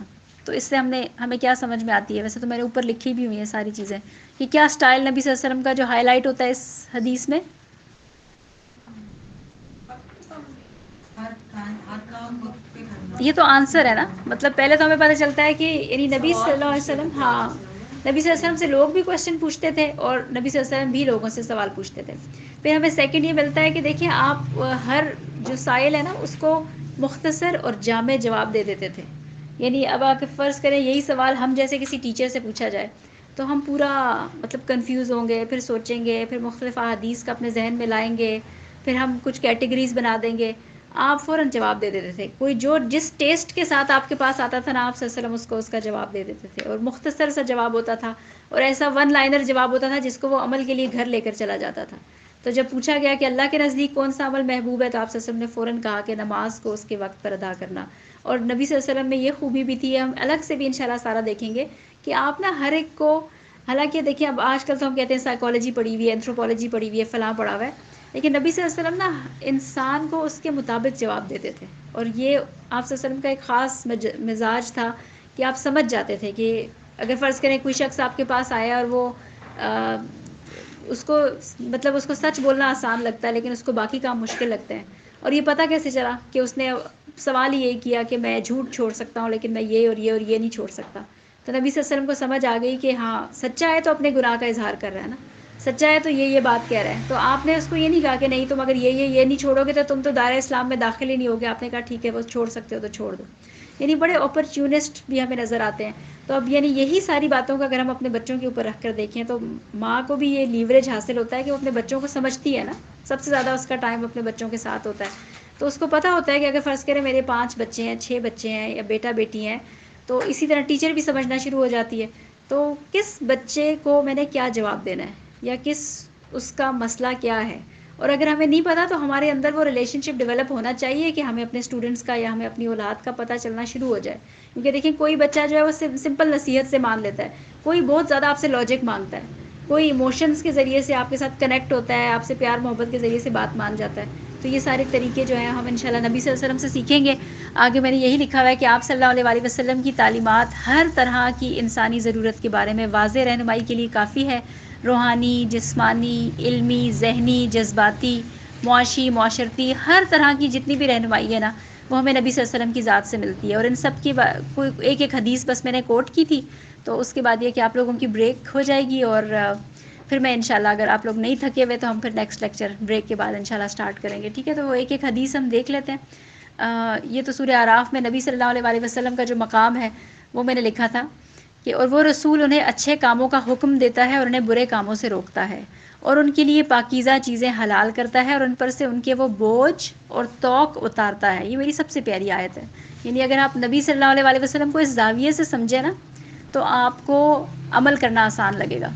تو اس سے ہمیں کیا سمجھ میں آتی ہے، ویسے تو میں نے اوپر لکھی بھی ہوئی ہیں ساری چیزیں، کہ کیا سٹائل نبی صلی اللہ علیہ وسلم کا جو ہائی لائٹ ہوتا ہے اس حدیث میں. یہ تو آنسر ہے نا، مطلب پہلے تو ہمیں پتہ چلتا ہے کہ یعنی نبی صلی اللہ علیہ وسلم، ہاں نبی صلی اللہ علیہ وسلم سے لوگ بھی کوشچن پوچھتے تھے اور نبی صلی اللہ علیہ وسلم بھی لوگوں سے سوال پوچھتے تھے. پھر ہمیں سیکنڈ یہ ملتا ہے کہ دیکھیں آپ ہر جو سائل ہے نا اس کو مختصر اور جامع جواب دے دیتے تھے. یعنی اب آپ فرض کریں یہی سوال ہم جیسے کسی ٹیچر سے پوچھا جائے تو ہم پورا مطلب کنفیوز ہوں گے، پھر سوچیں گے، پھر مختلف احادیث کا اپنے ذہن میں لائیں گے، پھر ہم کچھ کیٹیگریز بنا دیں گے. آپ فوراً جواب دے دیتے تھے، کوئی جو جس ٹیسٹ کے ساتھ آپ کے پاس آتا تھا نا آپ صلی اللہ علیہ وسلم اس کا جواب دے دیتے تھے، اور مختصر سا جواب ہوتا تھا اور ایسا ون لائنر جواب ہوتا تھا جس کو وہ عمل کے لیے گھر لے کر چلا جاتا تھا. تو جب پوچھا گیا کہ اللہ کے نزدیک کون سا عمل محبوب ہے تو آپ صلی اللہ علیہ وسلم نے فوراً کہا کہ نماز کو اس کے وقت پر ادا کرنا. اور نبی صلی اللہ علیہ وسلم میں یہ خوبی بھی تھی، ہم الگ سے بھی انشاءاللہ سارا دیکھیں گے کہ آپ نا ہر ایک کو، حالانکہ دیکھیں اب آج کل تو ہم کہتے ہیں سائیکالوجی پڑھی ہوئی ہے، اینتھروپولوجی پڑھی ہوئی ہے، فلاں پڑھا ہوا ہے، لیکن نبی صلی اللہ علیہ وسلم نا انسان کو اس کے مطابق جواب دیتے تھے. اور یہ آپ صلی اللہ علیہ وسلم کا ایک خاص مزاج تھا کہ آپ سمجھ جاتے تھے کہ اگر فرض کریں کوئی شخص آپ کے پاس آیا اور وہ اس کو مطلب اس کو سچ بولنا آسان لگتا ہے لیکن اس کو باقی کام مشکل لگتے ہیں، اور یہ پتہ کیسے چلا کہ اس نے سوال ہی یہی کیا کہ میں جھوٹ چھوڑ سکتا ہوں لیکن میں یہ اور یہ اور یہ نہیں چھوڑ سکتا. تو نبی صلی اللہ علیہ وسلم کو سمجھ آ گئی کہ ہاں سچا ہے تو اپنے گناہ کا اظہار کر رہا ہے نا، سچا ہے تو یہ بات کہہ رہا ہے. تو آپ نے اس کو یہ نہیں کہا کہ نہیں تم اگر یہ نہیں چھوڑو گے تو تم تو دائرہ اسلام میں داخل ہی نہیں ہوگے. آپ نے کہا ٹھیک ہے وہ چھوڑ سکتے ہو تو چھوڑ دو. یعنی بڑے اپرچونسٹ بھی ہمیں نظر آتے ہیں. تو اب یعنی یہی ساری باتوں کا اگر ہم اپنے بچوں کے اوپر رکھ کر دیکھیں تو ماں کو بھی یہ لیوریج حاصل ہوتا ہے کہ وہ اپنے بچوں کو سمجھتی ہے نا، سب سے زیادہ اس کا ٹائم اپنے بچوں کے ساتھ ہوتا ہے. تو اس کو پتہ ہوتا ہے کہ اگر فرض کریں میرے 5 بچے ہیں، 6 بچے ہیں یا بیٹا بیٹی ہیں، تو اسی طرح ٹیچر بھی سمجھنا شروع ہو جاتی ہے تو کس بچے کو میں نے کیا جواب دینا ہے یا کس اس کا مسئلہ کیا ہے. اور اگر ہمیں نہیں پتا تو ہمارے اندر وہ ریلیشن شپ ڈیولپ ہونا چاہیے کہ ہمیں اپنے اسٹوڈنٹس کا یا ہمیں اپنی اولاد کا پتہ چلنا شروع ہو جائے. کیونکہ دیکھیں کوئی بچہ جو ہے وہ سمپل نصیحت سے مان لیتا ہے، کوئی بہت زیادہ آپ سے لاجک مانگتا ہے، کوئی ایموشنز کے ذریعے سے آپ کے ساتھ کنیکٹ ہوتا ہے، آپ سے پیار محبت کے ذریعے سے بات مان جاتا ہے. تو یہ سارے طریقے جو ہیں ہم انشاءاللہ نبی صلی اللہ علیہ وسلم سے سیکھیں گے. آگے میں نے یہی لکھا ہوا ہے کہ آپ صلی اللہ علیہ وسلم کی تعلیمات ہر طرح کی انسانی ضرورت کے بارے میں واضح رہنمائی کے لیے کافی ہے. روحانی، جسمانی، علمی، ذہنی، جذباتی، معاشی، معاشرتی، ہر طرح کی جتنی بھی رہنمائی ہے نا وہ ہمیں نبی صلی اللہ علیہ وسلم کی ذات سے ملتی ہے. اور ان سب کی کوئی ایک حدیث بس میں نے کوٹ کی تھی. تو اس کے بعد یہ کہ آپ لوگوں کی بریک ہو جائے گی اور پھر میں انشاءاللہ اگر آپ لوگ نہیں تھکے ہوئے تو ہم پھر نیکسٹ لیکچر بریک کے بعد انشاءاللہ سٹارٹ کریں گے. ٹھیک ہے، تو وہ ایک حدیث ہم دیکھ لیتے ہیں. یہ تو سورہ اعراف میں نبی صلی اللہ علیہ وسلم کا جو مقام ہے وہ میں نے لکھا تھا کہ اور وہ رسول انہیں اچھے کاموں کا حکم دیتا ہے اور انہیں برے کاموں سے روکتا ہے اور ان کے لیے پاکیزہ چیزیں حلال کرتا ہے اور ان پر سے ان کے وہ بوجھ اور توق اتارتا ہے. یہ میری سب سے پیاری آیت ہے. یعنی اگر آپ نبی صلی اللہ علیہ وسلم کو اس زاویے سے سمجھیں نا تو آپ کو عمل کرنا آسان لگے گا.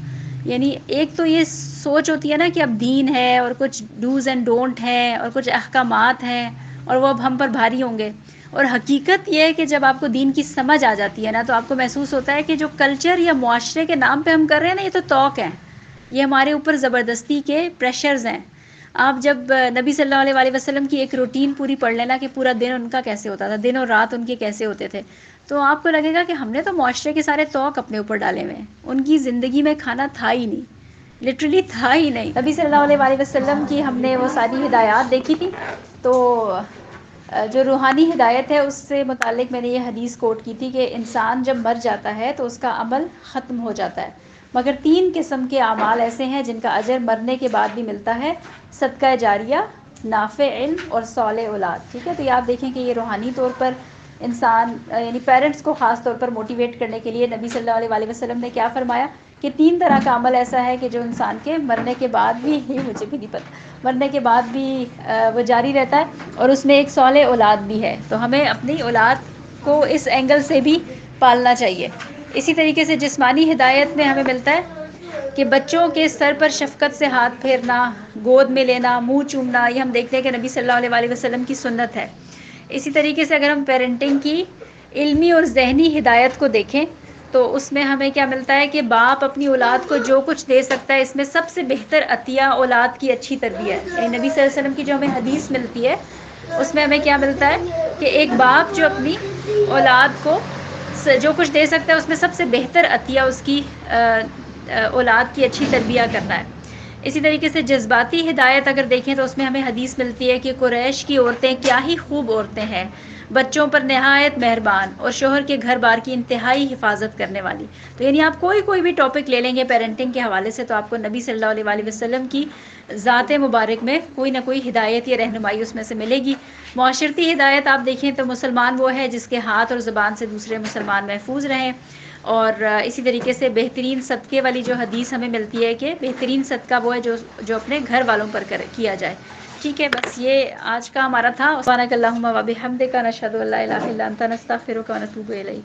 یعنی ایک تو یہ سوچ ہوتی ہے نا کہ اب دین ہے اور کچھ ڈوز اینڈ ڈونٹ ہیں اور کچھ احکامات ہیں اور وہ اب ہم پر بھاری ہوں گے، اور حقیقت یہ ہے کہ جب آپ کو دین کی سمجھ آ جاتی ہے نا تو آپ کو محسوس ہوتا ہے کہ جو کلچر یا معاشرے کے نام پہ ہم کر رہے ہیں نا، یہ تو توق ہیں، یہ ہمارے اوپر زبردستی کے پریشرز ہیں. آپ جب نبی صلی اللہ علیہ وسلم کی ایک روٹین پوری پڑھ لینا کہ پورا دن ان کا کیسے ہوتا تھا، دن اور رات ان کے کیسے ہوتے تھے، تو آپ کو لگے گا کہ ہم نے تو معاشرے کے سارے توق اپنے اوپر ڈالے ہوئے ہیں. ان کی زندگی میں کھانا تھا ہی نہیں، لٹرلی تھا ہی نہیں. نبی صلی اللہ علیہ وسلم کی ہم نے وہ ساری ہدایات دیکھی تھی، تو جو روحانی ہدایت ہے اس سے متعلق میں نے یہ حدیث کوٹ کی تھی کہ انسان جب مر جاتا ہے تو اس کا عمل ختم ہو جاتا ہے، مگر 3 قسم کے اعمال ایسے ہیں جن کا اجر مرنے کے بعد بھی ملتا ہے: صدقہ جاریہ، نافع علم اور صالح اولاد. ٹھیک ہے، تو یہ آپ دیکھیں کہ یہ روحانی طور پر انسان یعنی پیرنٹس کو خاص طور پر موٹیویٹ کرنے کے لیے نبی صلی اللہ علیہ وسلم نے کیا فرمایا کہ 3 طرح کا عمل ایسا ہے کہ جو انسان کے مرنے کے بعد بھی، یہ مجھے بھی نہیں پتہ، مرنے کے بعد بھی وہ جاری رہتا ہے، اور اس میں ایک صالح اولاد بھی ہے. تو ہمیں اپنی اولاد کو اس اینگل سے بھی پالنا چاہیے. اسی طریقے سے جسمانی ہدایت میں ہمیں ملتا ہے کہ بچوں کے سر پر شفقت سے ہاتھ پھیرنا، گود میں لینا، منہ چومنا، یہ ہم دیکھتے ہیں کہ نبی صلی اللہ علیہ وسلم کی سنت ہے. اسی طریقے سے اگر ہم پیرنٹنگ کی علمی اور ذہنی ہدایت کو دیکھیں تو اس میں ہمیں کیا ملتا ہے کہ باپ اپنی اولاد کو جو کچھ دے سکتا ہے، اس میں سب سے بہتر عطیہ اولاد کی اچھی تربیت ہے. یعنی نبی صلی اللہ علیہ وسلم کی جو ہمیں حدیث ملتی ہے اس میں ہمیں کیا ملتا ہے کہ ایک باپ جو اپنی اولاد کو جو کچھ دے سکتا ہے اس میں سب سے بہتر عطیہ اس کی اولاد کی اچھی تربیہ کرنا ہے. اسی طریقے سے جذباتی ہدایت اگر دیکھیں تو اس میں ہمیں حدیث ملتی ہے کہ قریش کی عورتیں کیا ہی خوب عورتیں ہیں، بچوں پر نہایت مہربان اور شوہر کے گھر بار کی انتہائی حفاظت کرنے والی. تو یعنی آپ کوئی بھی ٹاپک لے لیں گے پیرنٹنگ کے حوالے سے تو آپ کو نبی صلی اللہ علیہ وسلم کی ذات مبارک میں کوئی نہ کوئی ہدایت یا رہنمائی اس میں سے ملے گی. معاشرتی ہدایت آپ دیکھیں تو مسلمان وہ ہے جس کے ہاتھ اور زبان سے دوسرے مسلمان محفوظ رہیں. اور اسی طریقے سے بہترین صدقے والی جو حدیث ہمیں ملتی ہے کہ بہترین صدقہ وہ ہے جو اپنے گھر والوں پر کیا جائے. ٹھیک ہے، بس یہ آج کا ہمارا تھا. سبحانک اللہم و بحمدک، نشہد ان لا الہ الا انت، نستغفرک و نتوب الیک.